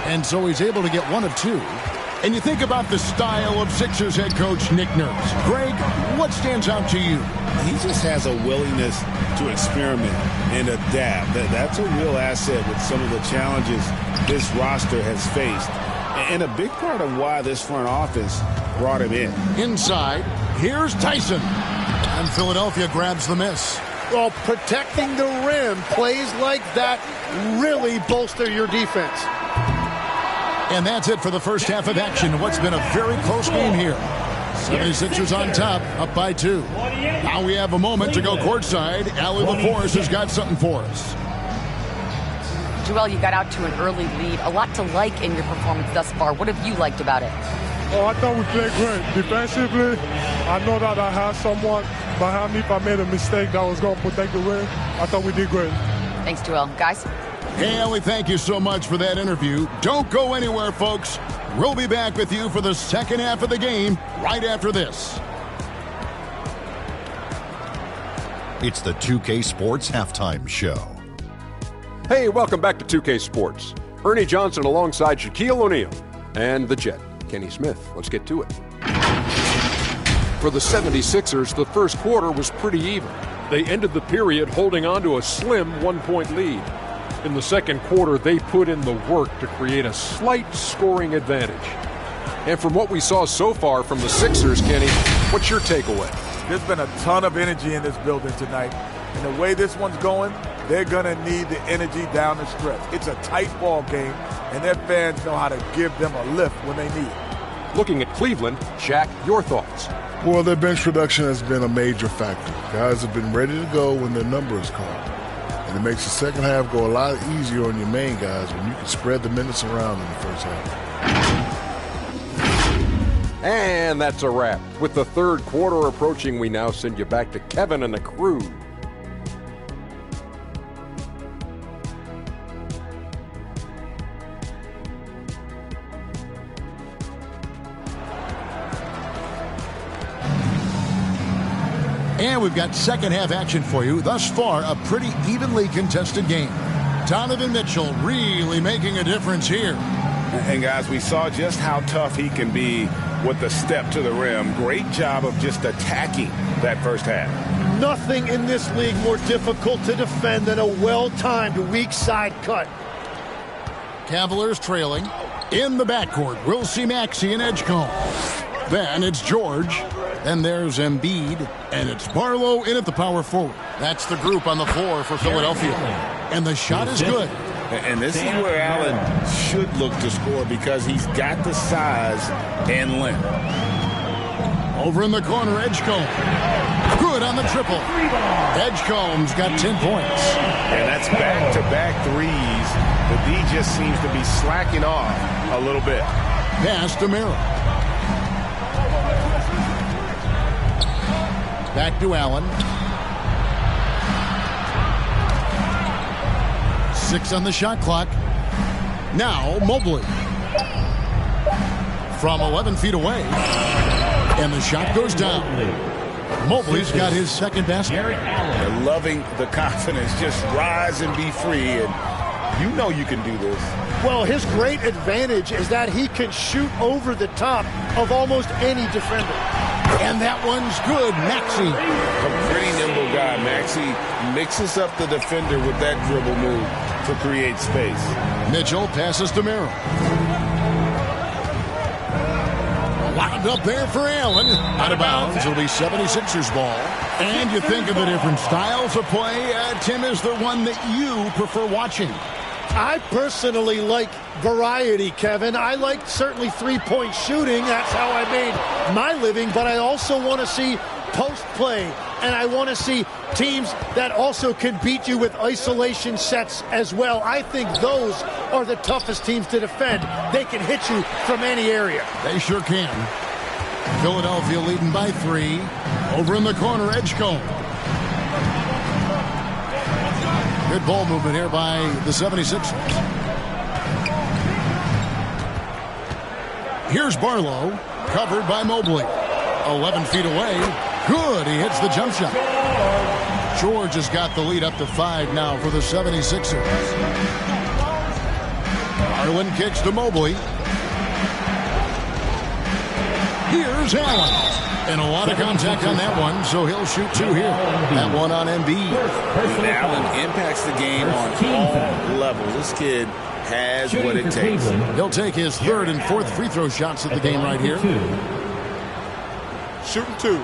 And so he's able to get 1 of 2. And you think about the style of Sixers head coach Nick Nurse. Greg, what stands out to you? He just has a willingness to experiment and adapt. That's a real asset with some of the challenges this roster has faced. And a big part of why this front office brought him in. Inside, here's Tyson. And Philadelphia grabs the miss. Well, protecting the rim, plays like that really bolster your defense. And that's it for the first half of action. What's been a very close game here. 76ers on top, up by 2. Now we have a moment to go courtside. Allie LaForce has got something for us. Joel, you got out to an early lead. A lot to like in your performance thus far. What have you liked about it? Oh, I thought we played great. Defensively, I know that I had someone behind me if I made a mistake that was going to protect the rim. I thought we did great. Thanks, Joel. Guys? Hey, Allie, thank you so much for that interview. Don't go anywhere, folks. We'll be back with you for the second half of the game right after this. It's the 2K Sports Halftime Show. Hey, welcome back to 2K Sports. Ernie Johnson alongside Shaquille O'Neal and the Jet, Kenny Smith. Let's get to it. For the 76ers, the first quarter was pretty even. They ended the period holding on to a slim 1-point lead. In the second quarter, they put in the work to create a slight scoring advantage. And from what we saw so far from the Sixers, Kenny, what's your takeaway? There's been a ton of energy in this building tonight. And the way this one's going, they're going to need the energy down the stretch. It's a tight ball game, and their fans know how to give them a lift when they need it. Looking at Cleveland, Shaq, your thoughts? Well, their bench production has been a major factor. Guys have been ready to go when their number is called. And it makes the second half go a lot easier on your main guys when you can spread the minutes around in the first half. And that's a wrap. With the third quarter approaching, we now send you back to Kevin and the crew. And we've got second half action for you. Thus far, a pretty evenly contested game. Donovan Mitchell really making a difference here. And guys, we saw just how tough he can be with the step to the rim. Great job of just attacking that first half. Nothing in this league more difficult to defend than a well-timed weak side cut. Cavaliers trailing. In the backcourt, we'll see Maxey and Edgecombe. Then it's George. And there's Embiid, and it's Barlow in at the power forward. That's the group on the floor for Philadelphia. And the shot is good. And this is where Allen should look to score because he's got the size and length. Over in the corner, Edgecombe. Good on the triple. Edgecombe's got 10 points. And that's back-to-back threes. The D just seems to be slacking off a little bit. Pass to Miro. Back to Allen. 6 on the shot clock. Now Mobley. From 11 feet away. And the shot goes down. Mobley's got his second basket. They're loving the confidence. Just rise and be free. And you know you can do this. Well, his great advantage is that he can shoot over the top of almost any defender. And that one's good, Maxey. A pretty nimble guy. Maxey mixes up the defender with that dribble move to create space. Mitchell passes to Miro. Wound up there for Allen. Out of bounds. It'll be 76ers ball. And you think of the different styles of play. Tim, is there one that you prefer watching? I personally like variety, Kevin. I like certainly three-point shooting. That's how I made my living. But I also want to see post play. And I want to see teams that also can beat you with isolation sets as well. I think those are the toughest teams to defend. They can hit you from any area. They sure can. Philadelphia leading by 3. Over in the corner, Edgecombe. Good ball movement here by the 76ers. Here's Barlow, covered by Mobley. 11 feet away. Good, he hits the jump shot. George has got the lead up to 5 now for the 76ers. Garland kicks to Mobley. Here's Allen. And a lot of contact on that one, so he'll shoot 2 here. That one on Embiid. Allen impacts the game on all levels. This kid has what it takes. He'll take his 3rd and 4th free throw shots at the game right here. Shooting 2.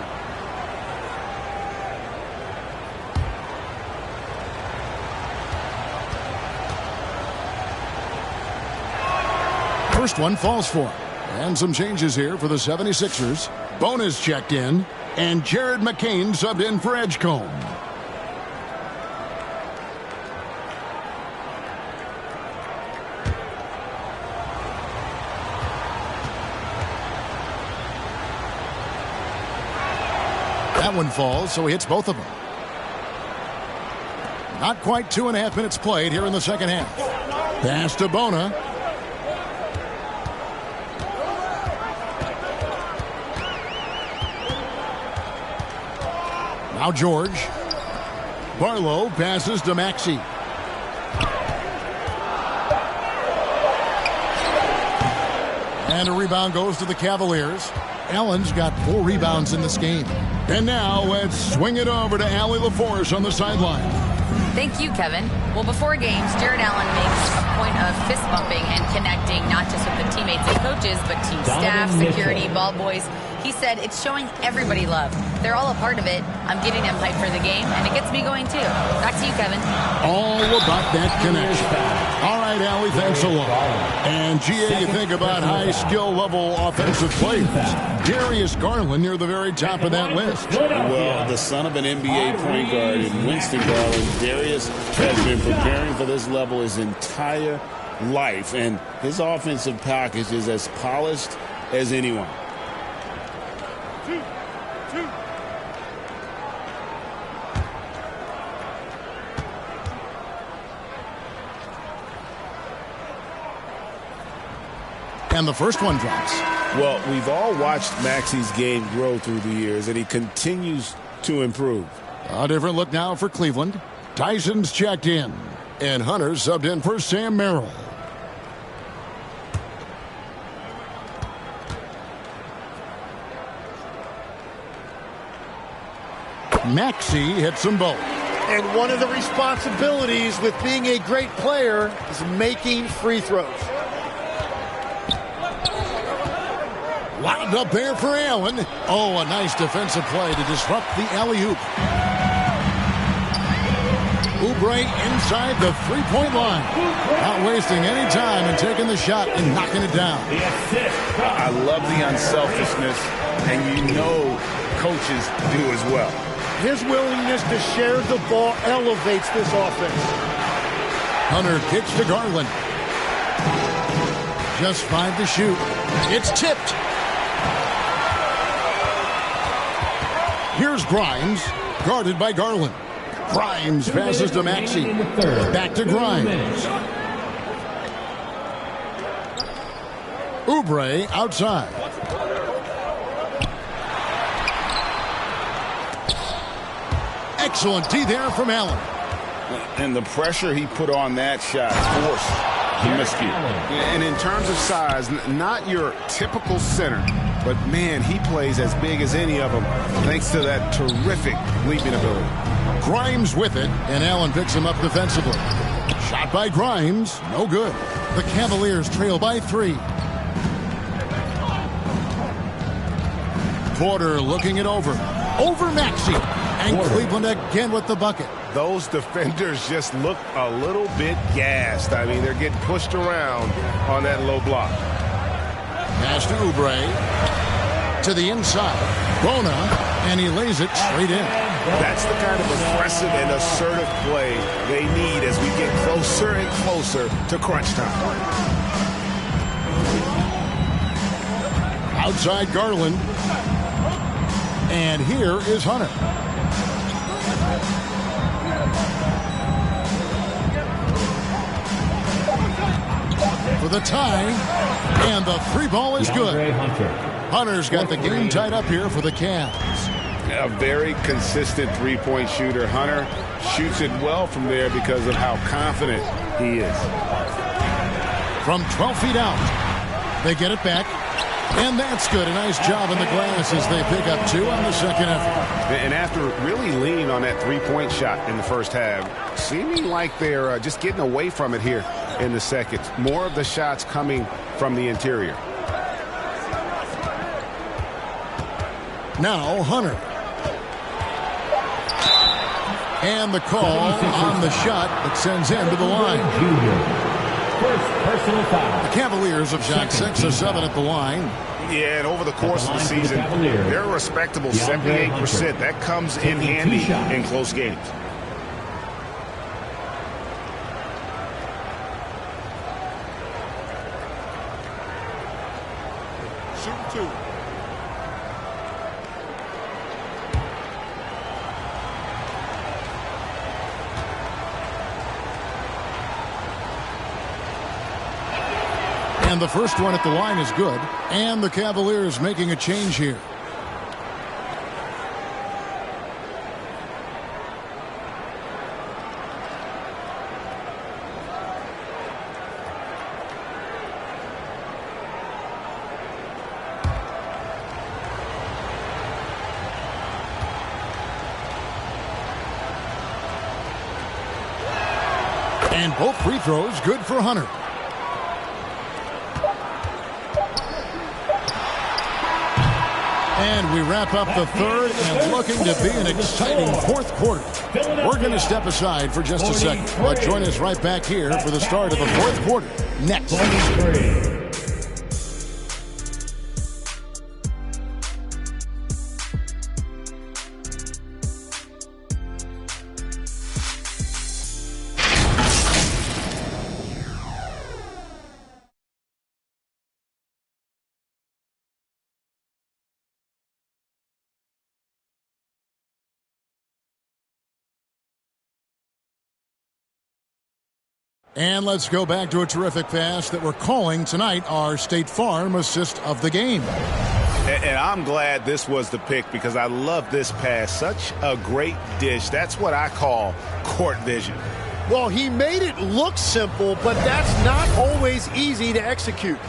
First one falls for him. And some changes here for the 76ers. Bona's checked in, and Jared McCain subbed in for Edgecombe. That one falls, so he hits both of them. Not quite 2.5 minutes played here in the second half. Pass to Bona. Now George. Barlow passes to Maxey. And a rebound goes to the Cavaliers. Allen's got 4 rebounds in this game. And now let's swing it over to Allie LaForce on the sideline. Thank you, Kevin. Well, before games, Jared Allen makes a point of fist bumping and connecting not just with the teammates and coaches, but team staff, security, ball boys. He said it's showing everybody love. They're all a part of it. I'm getting them hyped for the game, and it gets me going too. Back to you, Kevin. All about that connection. All right, Allie, thanks a lot. And GA, you think about high skill level offensive players. Darius Garland near the very top of that list. Well, the son of an NBA point guard in Winston Garland, Darius has been preparing for this level his entire life, and his offensive package is as polished as anyone. And the first one drops. Well, we've all watched Maxey's game grow through the years, and he continues to improve. A different look now for Cleveland. Tyson's checked in, and Hunter subbed in for Sam Merrill. Maxey hits them both. And one of the responsibilities with being a great player is making free throws. Wound up there for Allen. Oh, a nice defensive play to disrupt the alley-oop. Oubre inside the three-point line. Not wasting any time and taking the shot and knocking it down. I love the unselfishness, and you know coaches do as well. His willingness to share the ball elevates this offense. Hunter kicks to Garland. Just 5 to shoot. It's tipped. Here's Grimes, guarded by Garland. Grimes passes to Maxey. Back to Grimes. Oubre outside. Excellent D there from Allen. And the pressure he put on that shot forced the miscue. And in terms of size, not your typical center, but man, he plays as big as any of them thanks to that terrific leaping ability. Grimes with it, and Allen picks him up defensively. Shot by Grimes, no good. The Cavaliers trail by 3. Porter looking it over. Over Maxey. And Cleveland again with the bucket. Those defenders just look a little bit gassed. I mean, they're getting pushed around on that low block. Pass to Oubre. To the inside. Bona, and he lays it straight in. That's the kind of aggressive and assertive play they need as we get closer and closer to crunch time. Outside Garland. And here is Hunter. For the tie, and the 3 ball is good. Hunter's got the game tied up here for the Cavs. A very consistent three-point shooter. Hunter shoots it well from there because of how confident he is. From 12 feet out, they get it back. And that's good. A nice job in the glass as they pick up 2 on the second effort. And after really leaning on that three-point shot in the first half, seeming like they're just getting away from it here in the second. More of the shots coming from the interior. Now Hunter. And the call on the shot that sends him to the line. First personal foul. The Cavaliers have shot 6 of 7 at the line. Yeah, and over the course of the season, they're a respectable 78%. That comes in handy in close games. Shoot 2. And the first one at the line is good. And the Cavaliers making a change here. And both free throws good for Hunter. And we wrap up the third and looking to be an exciting fourth quarter. We're going to step aside for just a second, but join us right back here for the start of the fourth quarter next. And let's go back to a terrific pass that we're calling tonight our State Farm assist of the game. And I'm glad this was the pick because I love this pass. Such a great dish. That's what I call court vision. Well, he made it look simple, but that's not always easy to execute.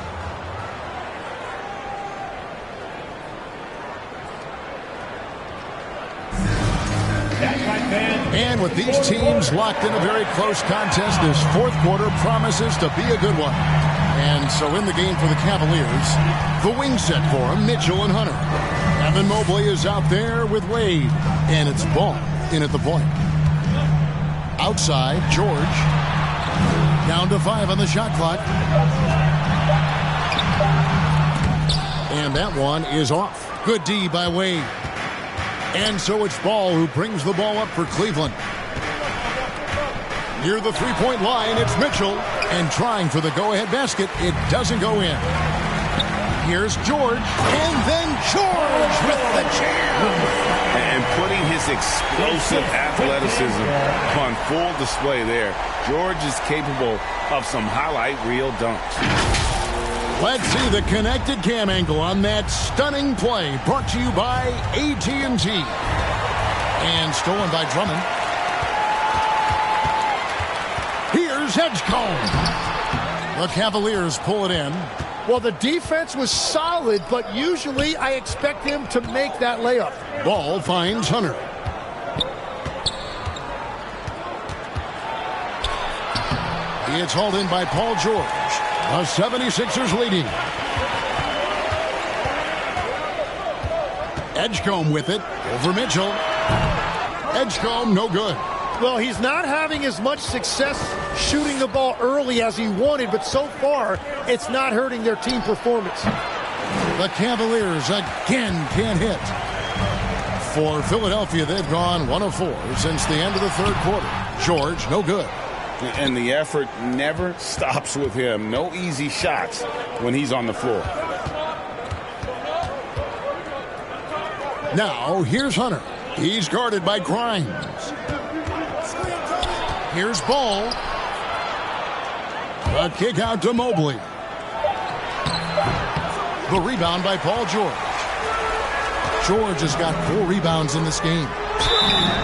And with these teams locked in a very close contest, this fourth quarter promises to be a good one. And so in the game for the Cavaliers, the wing set for them, Mitchell and Hunter. Evan Mobley is out there with Wade. And it's Ball in at the point. Outside, George. Down to 5 on the shot clock. And that one is off. Good D by Wade. And so it's Ball who brings the ball up for Cleveland. Near the three-point line, it's Mitchell. And trying for the go-ahead basket, it doesn't go in. Here's George. And then George with the jam. And putting his explosive athleticism on full display there. George is capable of some highlight reel dunks. Let's see the connected cam angle on that stunning play. Brought to you by AT&T. And stolen by Drummond. Here's Edgecombe. The Cavaliers pull it in. Well, the defense was solid, but usually I expect him to make that layup. Ball finds Hunter. It's hauled in by Paul George. The 76ers leading. Edgecombe with it over Mitchell. Edgecombe no good. Well, he's not having as much success shooting the ball early as he wanted, but so far it's not hurting their team performance. The Cavaliers again can't hit. For Philadelphia, they've gone 1 of 4 since the end of the third quarter. George no good. And the effort never stops with him. No easy shots when he's on the floor. Now, here's Hunter. He's guarded by Grimes. Here's Ball. A kick out to Mobley. The rebound by Paul George. George has got 4 rebounds in this game.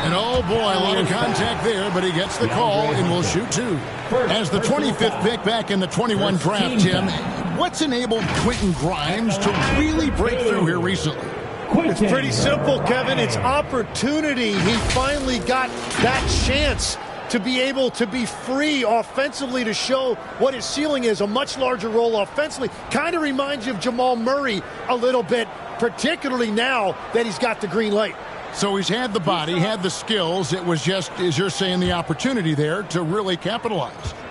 And oh boy, a lot of contact there, but he gets the call and will shoot 2. As the 25th pick back in the 21 draft, Tim, what's enabled Quentin Grimes to really break through here recently? It's pretty simple, Kevin. It's opportunity. He finally got that chance to be able to be free offensively to show what his ceiling is, a much larger role offensively. Kind of reminds you of Jamal Murray a little bit, particularly now that he's got the green light. So he's had the body, had the skills. It was just, as you're saying, the opportunity there to really capitalize.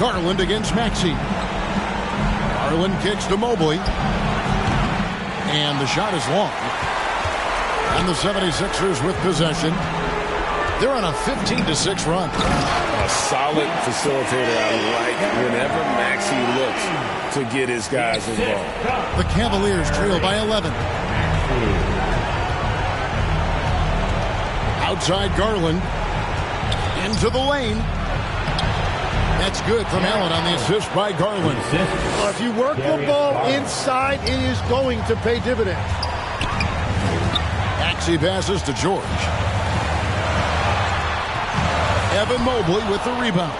Garland against Maxey. Garland kicks to Mobley. And the shot is long. And the 76ers with possession. They're on a 15-6 run. A solid facilitator. I like whenever Maxey looks to get his guys involved. The Cavaliers trail by 11. Outside Garland. Into the lane. That's good from Allen on the assist by Garland. Well, if you work the ball inside, it is going to pay dividends. Maxey passes to George. Evan Mobley with the rebound.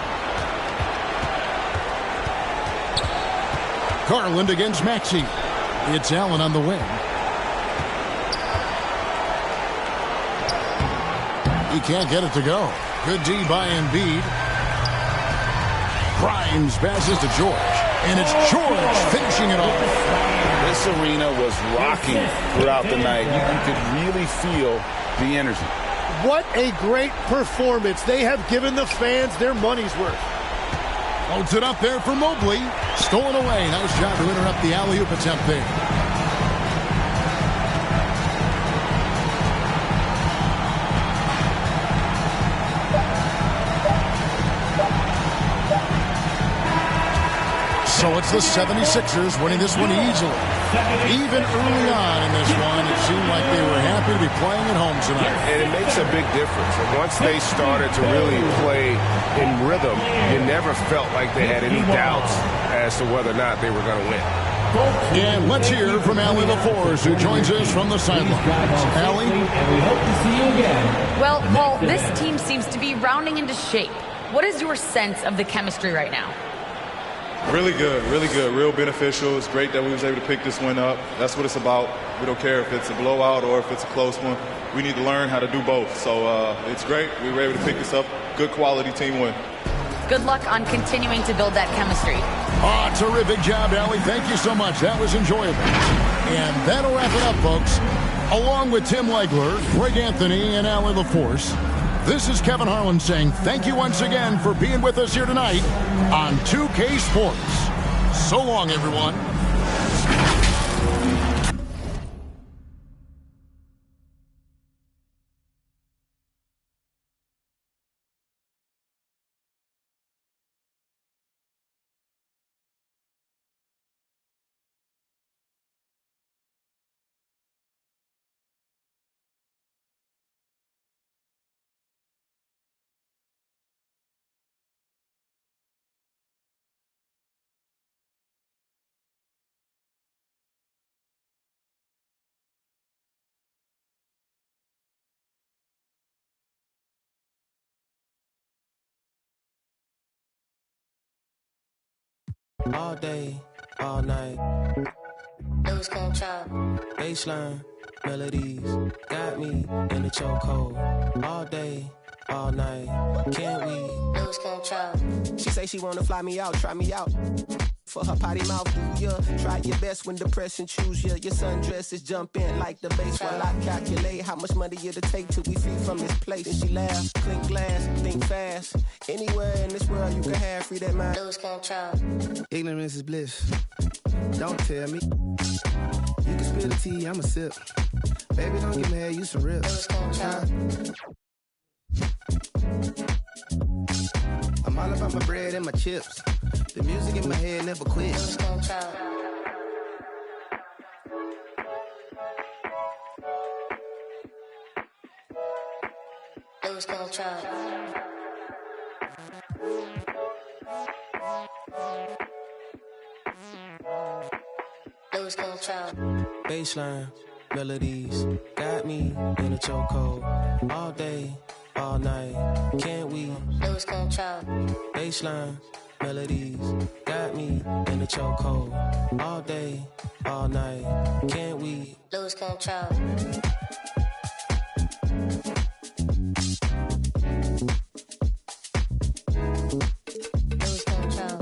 Garland against Maxey. It's Allen on the wing. He can't get it to go. Good D by Embiid. Grimes passes to George. And it's George finishing it off. This arena was rocking throughout the night. You could really feel the energy. What a great performance. They have given the fans their money's worth. Holds it up there for Mobley. Stolen away. Nice job to interrupt the alley-oop attempt there. So it's the 76ers winning this one easily. Even early on in this one, it seemed like they were happy to be playing at home tonight. And it makes a big difference. And once they started to really play in rhythm, you never felt like they had any doubts as to whether or not they were going to win. And let's hear from Allie LaForce, who joins us from the sidelines. Allie? And we hope to see you again. Well, Paul, this team seems to be rounding into shape. What is your sense of the chemistry right now? Really good, real beneficial. It's great that we was able to pick this one up. That's what it's about. We don't care if it's a blowout or if it's a close one. We need to learn how to do both. So it's great. We were able to pick this up. Good quality team win. Good luck on continuing to build that chemistry. Oh, terrific job, Allie. Thank you so much. That was enjoyable. And that'll wrap it up, folks. Along with Tim Legler, Greg Anthony, and Allie LaForce, this is Kevin Harlan saying thank you once again for being with us here tonight on 2K Sports. So long, everyone. All day, all night. Lose control. Baseline, melodies. Got me in the chokehold. All day, all night. Can't we lose control? She say she wanna fly me out, try me out. For her potty mouth, do ya? Try your best when depression choose ya. Your sundresses jump in like the bass while I calculate how much money it'll take till we free from this place. And she laugh, clink glass, think fast. Anywhere in this world you can have free that mind. Lose control. Ignorance is bliss. Don't tell me. You can spill the tea, I'ma sip. Baby, don't get mad, you some rips. I'm all about my bread and my chips. The music in my head never quits. Lose control. Lose control. Baseline, melodies. Got me in a chokehold. All day, all night. Can't we lose control? Baseline, melodies. Got me in a chokehold. All day, all night. Can't we lose control? Lose control.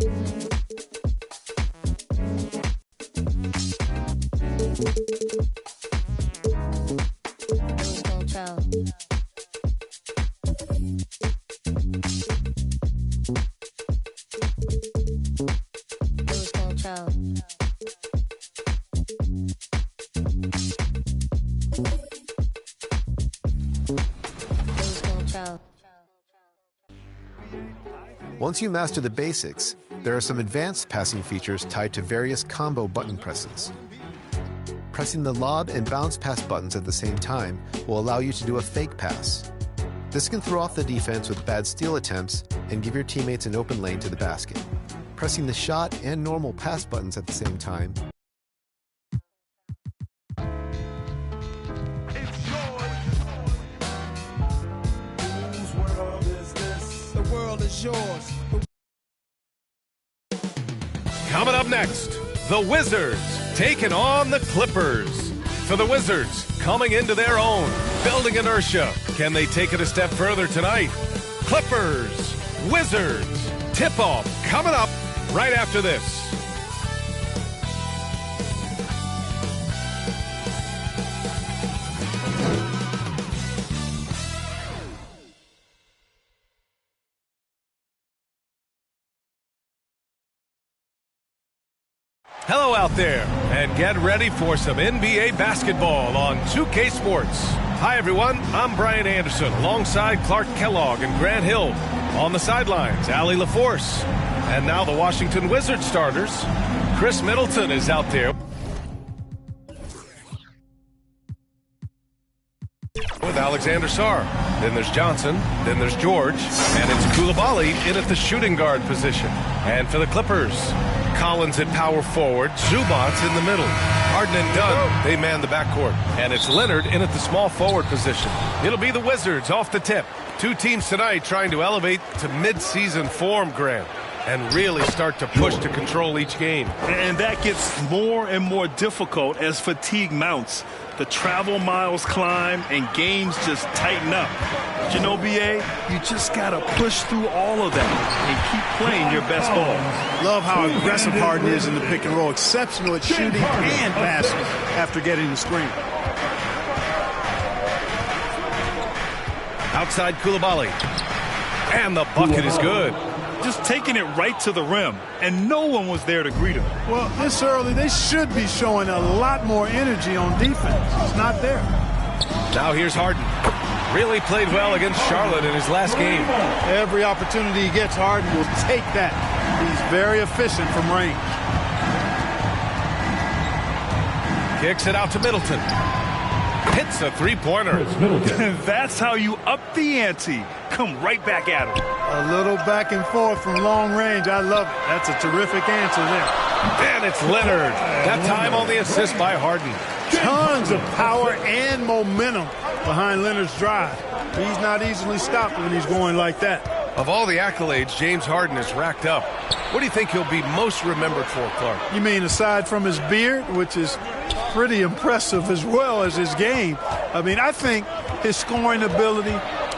Once you master the basics, there are some advanced passing features tied to various combo button presses. Pressing the lob and bounce pass buttons at the same time will allow you to do a fake pass. This can throw off the defense with bad steal attempts and give your teammates an open lane to the basket. Pressing the shot and normal pass buttons at the same time yours. Coming up next, the Wizards taking on the Clippers. For the Wizards, coming into their own, building inertia. Can they take it a step further tonight? Clippers, Wizards, tip-off coming up right after this. Hello out there, and get ready for some NBA basketball on 2K Sports. Hi everyone, I'm Brian Anderson alongside Clark Kellogg and Grant Hill. On the sidelines, Allie LaForce. And now the Washington Wizards starters. Chris Middleton is out there with Alexander Sarr. Then there's Johnson, then there's George, and it's Coulibaly in at the shooting guard position. And for the Clippers, Collins at power forward, Zubats in the middle. Harden and Dunn, they man the backcourt. And it's Leonard in at the small forward position. It'll be the Wizards off the tip. Two teams tonight trying to elevate to mid-season form, Grant, and really start to push to control each game. And that gets more and more difficult as fatigue mounts. The travel miles climb and games just tighten up. But you know, BA, you just got to push through all of that and keep playing your best ball. Love how aggressive Harden is in the pick and roll. Exceptional at shooting and passing after getting the screen. Outside Coulibaly. And the bucket is good. Just taking it right to the rim, and no one was there to greet him. Well, this early, they should be showing a lot more energy on defense. It's not there. Now here's Harden. Really played well against Charlotte in his last game. Every opportunity he gets, Harden will take that. He's very efficient from range. Kicks it out to Middleton. Hits a three-pointer. That's how you up the ante. Come right back at him. A little back and forth from long range. I love it. That's a terrific answer there. And it's Leonard. That time on the assist by Harden. Tons of power and momentum behind Leonard's drive. He's not easily stopped when he's going like that. Of all the accolades James Harden has racked up, what do you think he'll be most remembered for, Clark? You mean aside from his beard, which is pretty impressive, as well as his game? I mean, I think his scoring ability,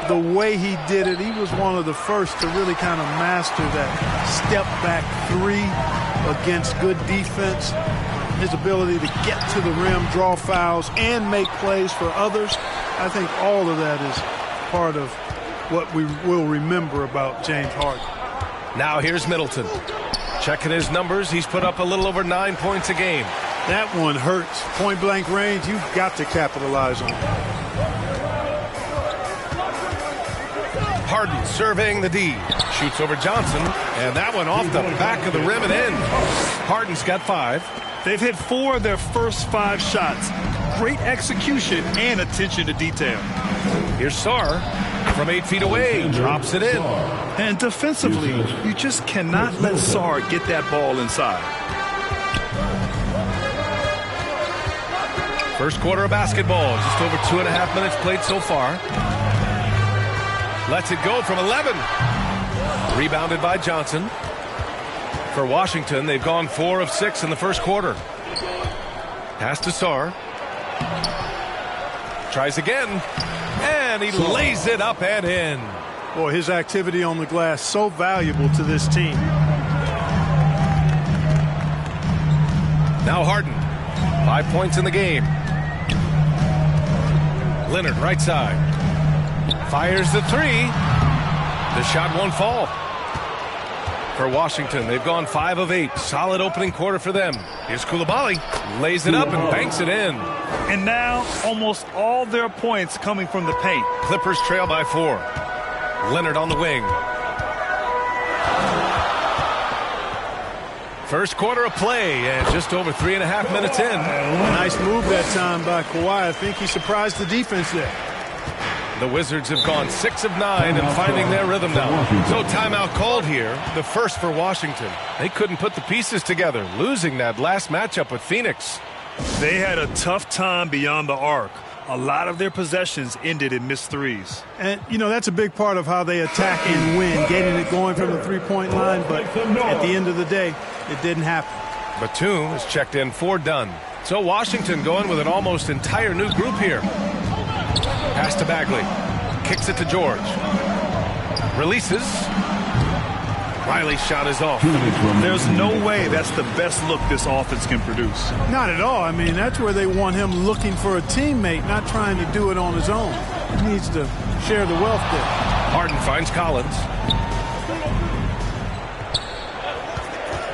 the way he did it, he was one of the first to really kind of master that step-back three against good defense. His ability to get to the rim, draw fouls, and make plays for others. I think all of that is part of what we will remember about James Harden. Now here's Middleton. Checking his numbers, he's put up a little over 9 points a game. That one hurts. Point-blank range, you've got to capitalize on it. Harden surveying the D. Shoots over Johnson, and that one off the back of the rim and in. Harden's got 5. They've hit 4 of their first 5 shots. Great execution and attention to detail. Here's Sarr from 8 feet away. Drops it in. And defensively, you just cannot let Sarr get that ball inside. First quarter of basketball. Just over 2.5 minutes played so far. Lets it go from 11. Rebounded by Johnson. For Washington, they've gone 4 of 6 in the first quarter. Pass to Sarr. Tries again. And he lays it up and in. Boy, his activity on the glass so valuable to this team. Now Harden. 5 points in the game. Leonard right side. Fires the 3. The shot won't fall. For Washington, they've gone 5 of 8. Solid opening quarter for them. Here's Coulibaly. Lays it up and banks it in. And now almost all their points coming from the paint. Clippers trail by 4. Leonard on the wing. First quarter of play and just over 3.5 minutes in. Nice move that time by Kawhi. I think he surprised the defense there. The Wizards have gone 6 of 9 and finding their rhythm now. So timeout called here, the first for Washington. They couldn't put the pieces together, losing that last matchup with Phoenix. They had a tough time beyond the arc. A lot of their possessions ended in missed threes. And, you know, that's a big part of how they attack and win, getting it going from the three-point line. But at the end of the day, it didn't happen. Batum is checked in for Dunn. So Washington going with an almost entire new group here. Pass to Bagley. Kicks it to George. Releases. Riley's shot is off. There's no way that's the best look this offense can produce. Not at all. I mean, that's where they want him looking for a teammate, not trying to do it on his own. He needs to share the wealth there. Harden finds Collins.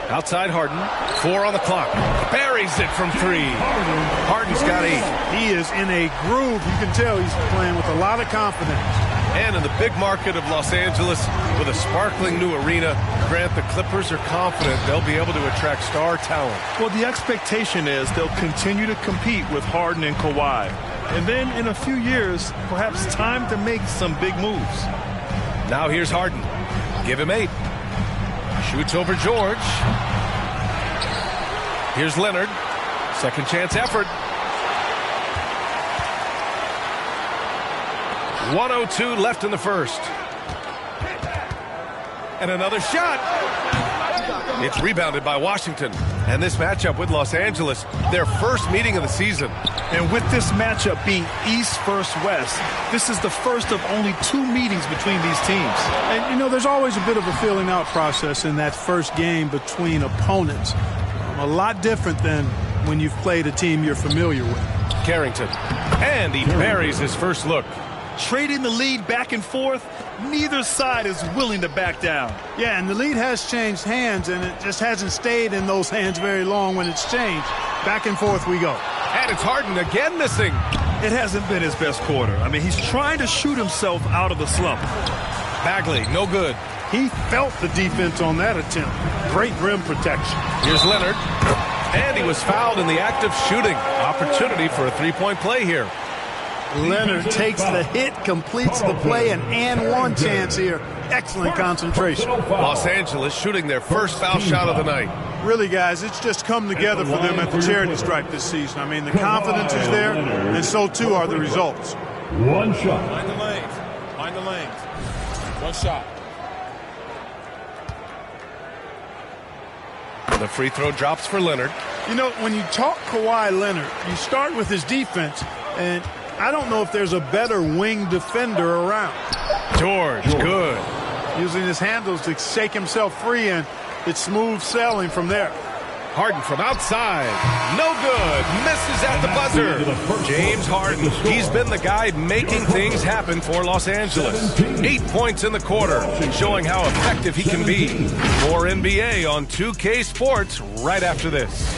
Outside Harden. 4 on the clock. Buries it from 3. Harden's got 8. He is in a groove. You can tell he's playing with a lot of confidence. And in the big market of Los Angeles, with a sparkling new arena, Grant, the Clippers are confident they'll be able to attract star talent. Well, the expectation is they'll continue to compete with Harden and Kawhi. And then in a few years, perhaps time to make some big moves. Now here's Harden. Give him 8. Shoots over George. Here's Leonard. Second chance effort. 1:02 left in the first. And another shot. It's rebounded by Washington. And this matchup with Los Angeles, their first meeting of the season. And with this matchup being East versus West, this is the first of only 2 meetings between these teams. And, you know, there's always a bit of a filling out process in that first game between opponents. A lot different than when you've played a team you're familiar with. Carrington. And he buries his first look. Trading the lead back and forth, neither side is willing to back down. Yeah, and the lead has changed hands, and it just hasn't stayed in those hands very long when it's changed. Back and forth we go. And it's Harden again missing. It hasn't been his best quarter. I mean, he's trying to shoot himself out of the slump. Bagley, no good. He felt the defense on that attempt. Great rim protection. Here's Leonard. And he was fouled in the act of shooting. Opportunity for a three-point play here. Leonard takes the hit, completes the play, and one chance here. Excellent concentration. Los Angeles shooting their first foul shot of the night. Really, guys, it's just come together for them at the charity stripe this season. I mean, the confidence is there, and so too are the results. One shot. Mind the lanes. Mind the lanes. One shot. The free throw drops for Leonard. You know, when you talk Kawhi Leonard, you start with his defense, and I don't know if there's a better wing defender around. George, good. Using his handles to shake himself free, and it's smooth sailing from there. Harden from outside. No good. Misses at the buzzer. James Harden. He's been the guy making things happen for Los Angeles. 8 points in the quarter, showing how effective he can be. More NBA on 2K Sports right after this.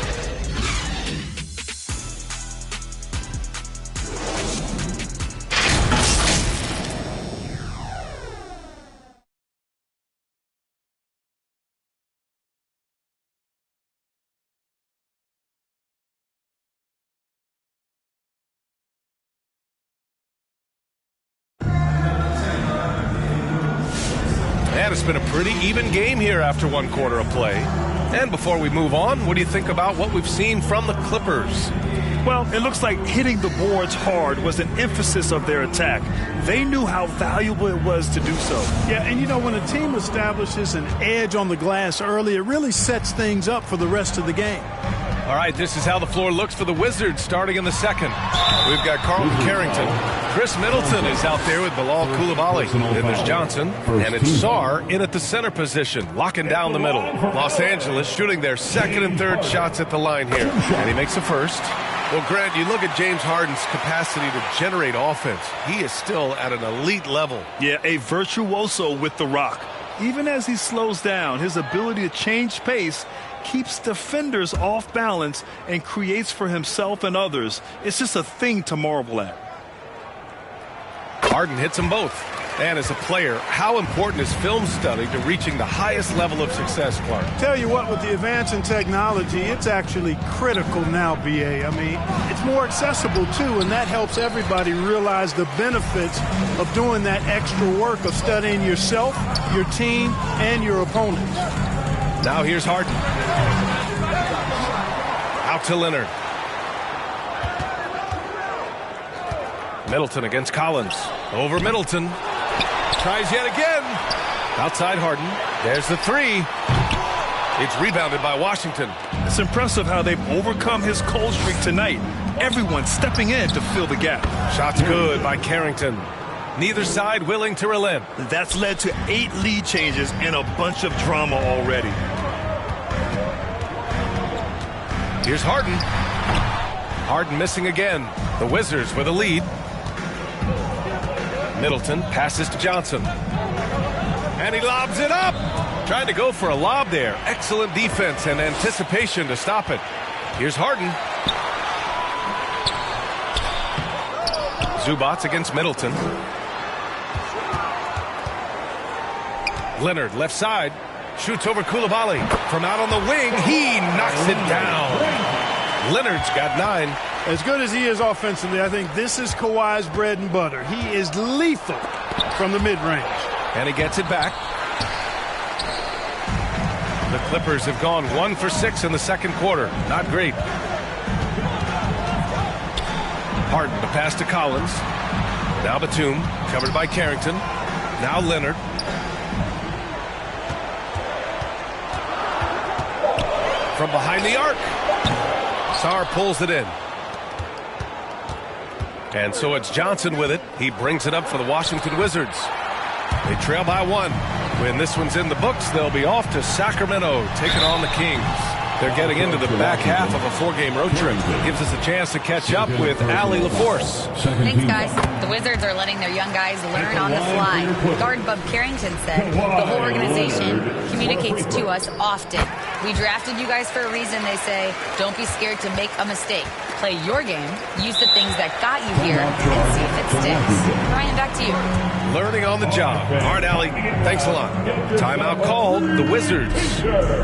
And it's been a pretty even game here after 1 quarter of play. And before we move on, what do you think about what we've seen from the Clippers? Well, it looks like hitting the boards hard was an emphasis of their attack. They knew how valuable it was to do so. Yeah, and you know, when a team establishes an edge on the glass early, it really sets things up for the rest of the game. All right, this is how the floor looks for the Wizards starting in the second. We've got Carlton Carrington. Chris Middleton is out there with Bilal Coulibaly. Then there's Johnson, and it's Sarr in at the center position, locking down the middle. Los Angeles shooting their second and third shots at the line here. And he makes the first. Well, Grant, you look at James Harden's capacity to generate offense. He is still at an elite level. Yeah, a virtuoso with the rock. Even as he slows down, his ability to change pace keeps defenders off balance and creates for himself and others. It's just a thing to marvel at. Harden hits them both. And as a player, how important is film study to reaching the highest level of success, Clark? Tell you what, with the advance in technology, it's actually critical now, BA. I mean, it's more accessible, too, and that helps everybody realize the benefits of doing that extra work of studying yourself, your team, and your opponents. Now here's Harden. Out to Leonard. Middleton against Collins. Over Middleton. Tries yet again. Outside Harden. There's the three. It's rebounded by Washington. It's impressive how they've overcome his cold streak tonight. Everyone stepping in to fill the gap. Shots good by Carrington. Neither side willing to relent. That's led to 8 lead changes and a bunch of drama already. Here's Harden. Harden missing again. The Wizards with a lead. Middleton passes to Johnson. And he lobs it up. Trying to go for a lob there. Excellent defense and anticipation to stop it. Here's Harden. Zubats against Middleton. Leonard left side. Shoots over Coulibaly. From out on the wing, he knocks it down. Leonard's got 9. As good as he is offensively, I think this is Kawhi's bread and butter. He is lethal from the mid-range. And he gets it back. The Clippers have gone 1 for 6 in the second quarter. Not great. Harden to pass to Collins. Now Batum, covered by Carrington. Now Leonard. From behind the arc. Sarr pulls it in. And so it's Johnson with it. He brings it up for the Washington Wizards. They trail by 1. When this one's in the books, they'll be off to Sacramento, taking on the Kings. They're getting into the back half of a 4-game road trip. It gives us a chance to catch up with Allie LaForce. Thanks, guys. The Wizards are letting their young guys learn on the fly. Guard Bub Carrington said, the whole organization communicates to us often. We drafted you guys for a reason, they say. Don't be scared to make a mistake. Play your game, use the things that got you here, and see if it sticks. Ryan, back to you. Learning on the job. All right, Allie, thanks a lot. Timeout called, the Wizards.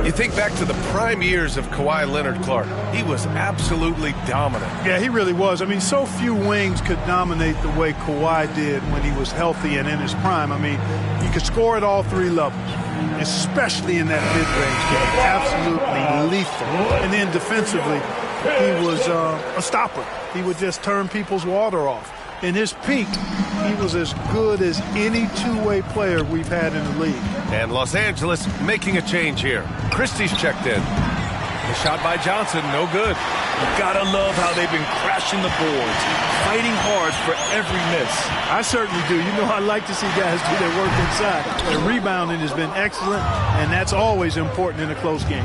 You think back to the prime years of Kawhi Leonard, Clark. He was absolutely dominant. Yeah, he really was. I mean, so few wings could dominate the way Kawhi did when he was healthy and in his prime. I mean, he could score at all 3 levels, especially in that mid-range game. Absolutely lethal. And then defensively, he was a stopper. He would just turn people's water off. In his peak, he was as good as any two-way player we've had in the league. And Los Angeles making a change here. Christie's checked in. The shot by Johnson, no good. You gotta love how they've been crashing the boards, fighting hard for every miss. I certainly do. You know, I like to see guys do their work inside. The rebounding has been excellent, and that's always important in a close game.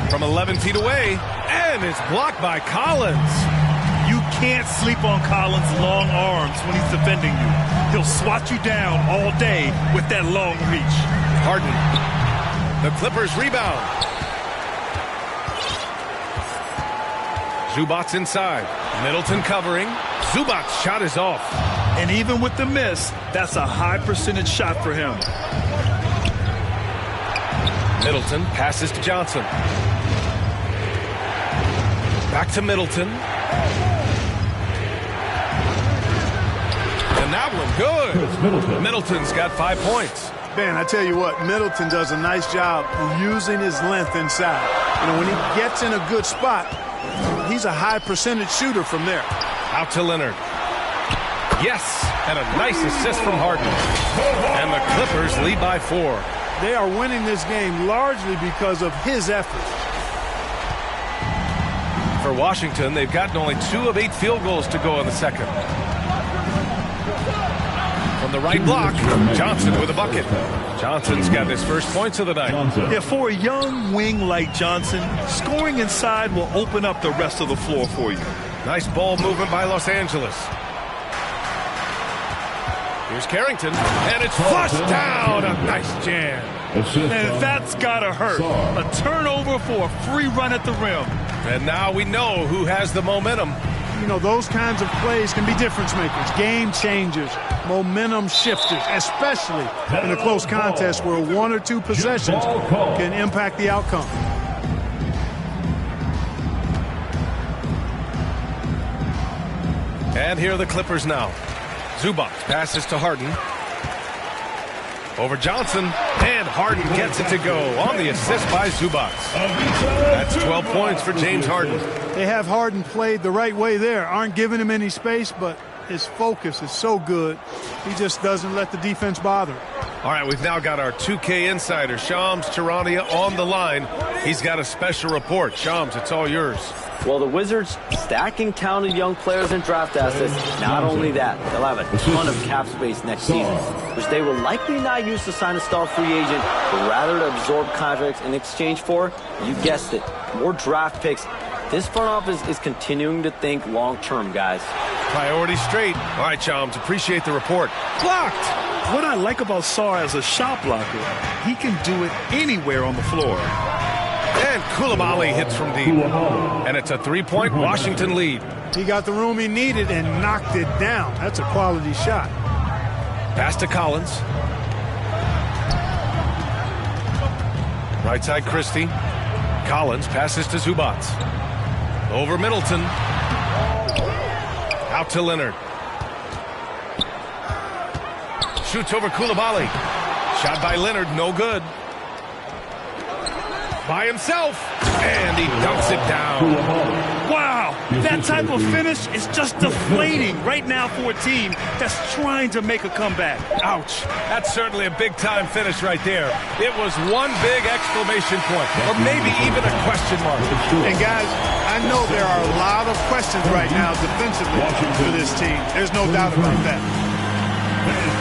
From 11 feet away, and it's blocked by Collins. You can't sleep on Collins' long arms when he's defending you. He'll swat you down all day with that long reach. Harden. The Clippers rebound. Zubats inside. Middleton covering. Zubats' shot is off. And even with the miss, that's a high percentage shot for him. Middleton passes to Johnson. Back to Middleton. And that one good. Middleton's got 5 points. Ben, I tell you what, Middleton does a nice job using his length inside. You know, when he gets in a good spot, he's a high percentage shooter from there. Out to Leonard. Yes, and a nice assist from Harden. And the Clippers lead by 4. They are winning this game largely because of his effort. For Washington, they've gotten only 2 of 8 field goals to go in the second. From the right block, Johnson with a bucket. Johnson's got his first points of the night. Yeah, for a young wing like Johnson, scoring inside will open up the rest of the floor for you. Nice ball movement by Los Angeles. Here's Carrington, and it's flushed down. A nice jam. And that's gotta hurt. A turnover for a free run at the rim. And now we know who has the momentum. you know, those kinds of plays can be difference makers, game changers, momentum shifters, especially in a close contest where 1 or 2 possessions can impact the outcome. And here are the Clippers now. Zubac passes to Harden. Over Johnson, and Harden gets it to go on the assist by Zubac. That's 12 points for James Harden. They have Harden played the right way there. Aren't giving him any space, but his focus is so good. He just doesn't let the defense bother. All right, we've now got our 2K insider, Shams Charania, on the line. He's got a special report. Shams, it's all yours. Well, the Wizards stacking talented young players and draft assets. Not only that, they'll have a ton of cap space next season, which they will likely not use to sign a star free agent, but rather to absorb contracts in exchange for, you guessed it, more draft picks. This front office is continuing to think long-term, guys. Priority straight. All right, Shams, appreciate the report. Blocked! What I like about Sarr as a shot blocker, he can do it anywhere on the floor. And Koulibaly hits from deep. And it's a 3-point Washington lead. He got the room he needed and knocked it down. That's a quality shot. Pass to Collins. Right side Christie. Collins passes to Zubac. Over Middleton. Out to Leonard. Shoots over Koulibaly. Shot by Leonard, no good. By himself, and he dunks it down. Wow, that type of finish is just deflating right now for a team that's trying to make a comeback. Ouch, that's certainly a big-time finish right there. It was one big exclamation point, or maybe even a question mark. And guys, I know there are a lot of questions right now defensively for this team. There's no doubt about that.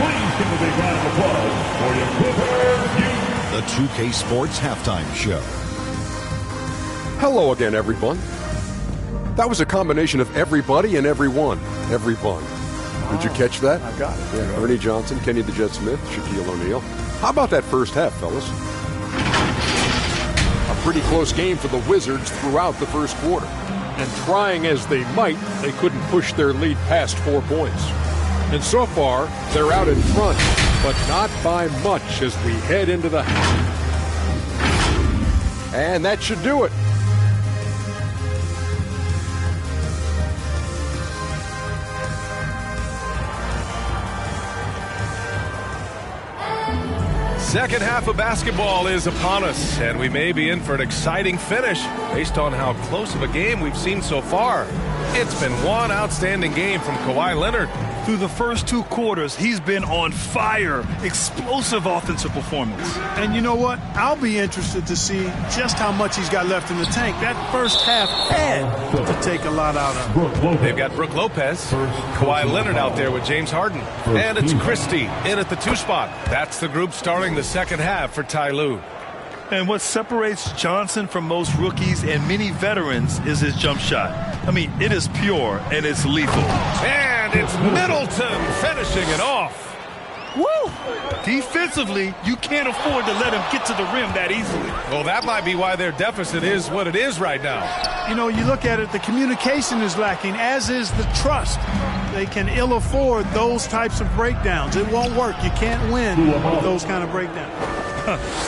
Please give a big round of applause for your Clippers. The 2K Sports Halftime Show. Hello again, everyone. That was a combination of everybody and everyone. Everyone. Did you catch that? I got it. Yeah, Ernie Johnson, Kenny the Jet Smith, Shaquille O'Neal. How about that first half, fellas? A pretty close game for the Wizards throughout the first quarter. And trying as they might, they couldn't push their lead past 4 points. And so far, they're out in front, but not by much as we head into the half. And that should do it. Second half of basketball is upon us, and we may be in for an exciting finish based on how close of a game we've seen so far. It's been one outstanding game from Kawhi Leonard. Through the first 2 quarters, he's been on fire. Explosive offensive performance. And you know what? I'll be interested to see just how much he's got left in the tank. That first half had to take a lot out of him. They've got Brook Lopez, Kawhi Leonard out there with James Harden. And it's Christie in at the 2 spot. That's the group starting the second half for Ty Lue. And what separates Johnson from most rookies and many veterans is his jump shot. I mean, it is pure and it's lethal. And it's Middleton finishing it off. Woo! Defensively, you can't afford to let him get to the rim that easily. Well, that might be why their deficit is what it is right now. You know, you look at it, the communication is lacking, as is the trust. They can ill afford those types of breakdowns. It won't work. You can't win with those kind of breakdowns.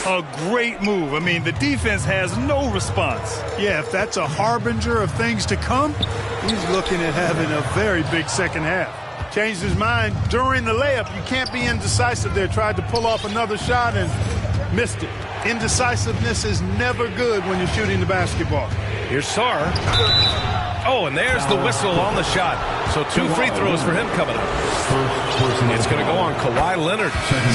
A great move. I mean, the defense has no response. Yeah, if that's a harbinger of things to come, he's looking at having a very big second half. Changed his mind during the layup. You can't be indecisive there. Tried to pull off another shot and missed it. Indecisiveness is never good when you're shooting the basketball. Here's Sarr. Oh, and there's the whistle on the shot. So 2 free throws for him coming up. It's going to go on Kawhi Leonard.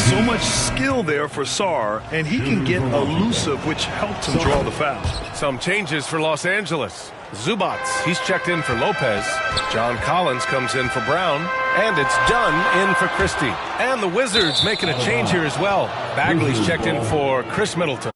So much skill there for Sarr, and he can get elusive, which helps him draw the foul. Some changes for Los Angeles. Zubac, he's checked in for Lopez. John Collins comes in for Brown. And it's Dunn in for Christie. And the Wizards making a change here as well. Bagley's checked in for Chris Middleton.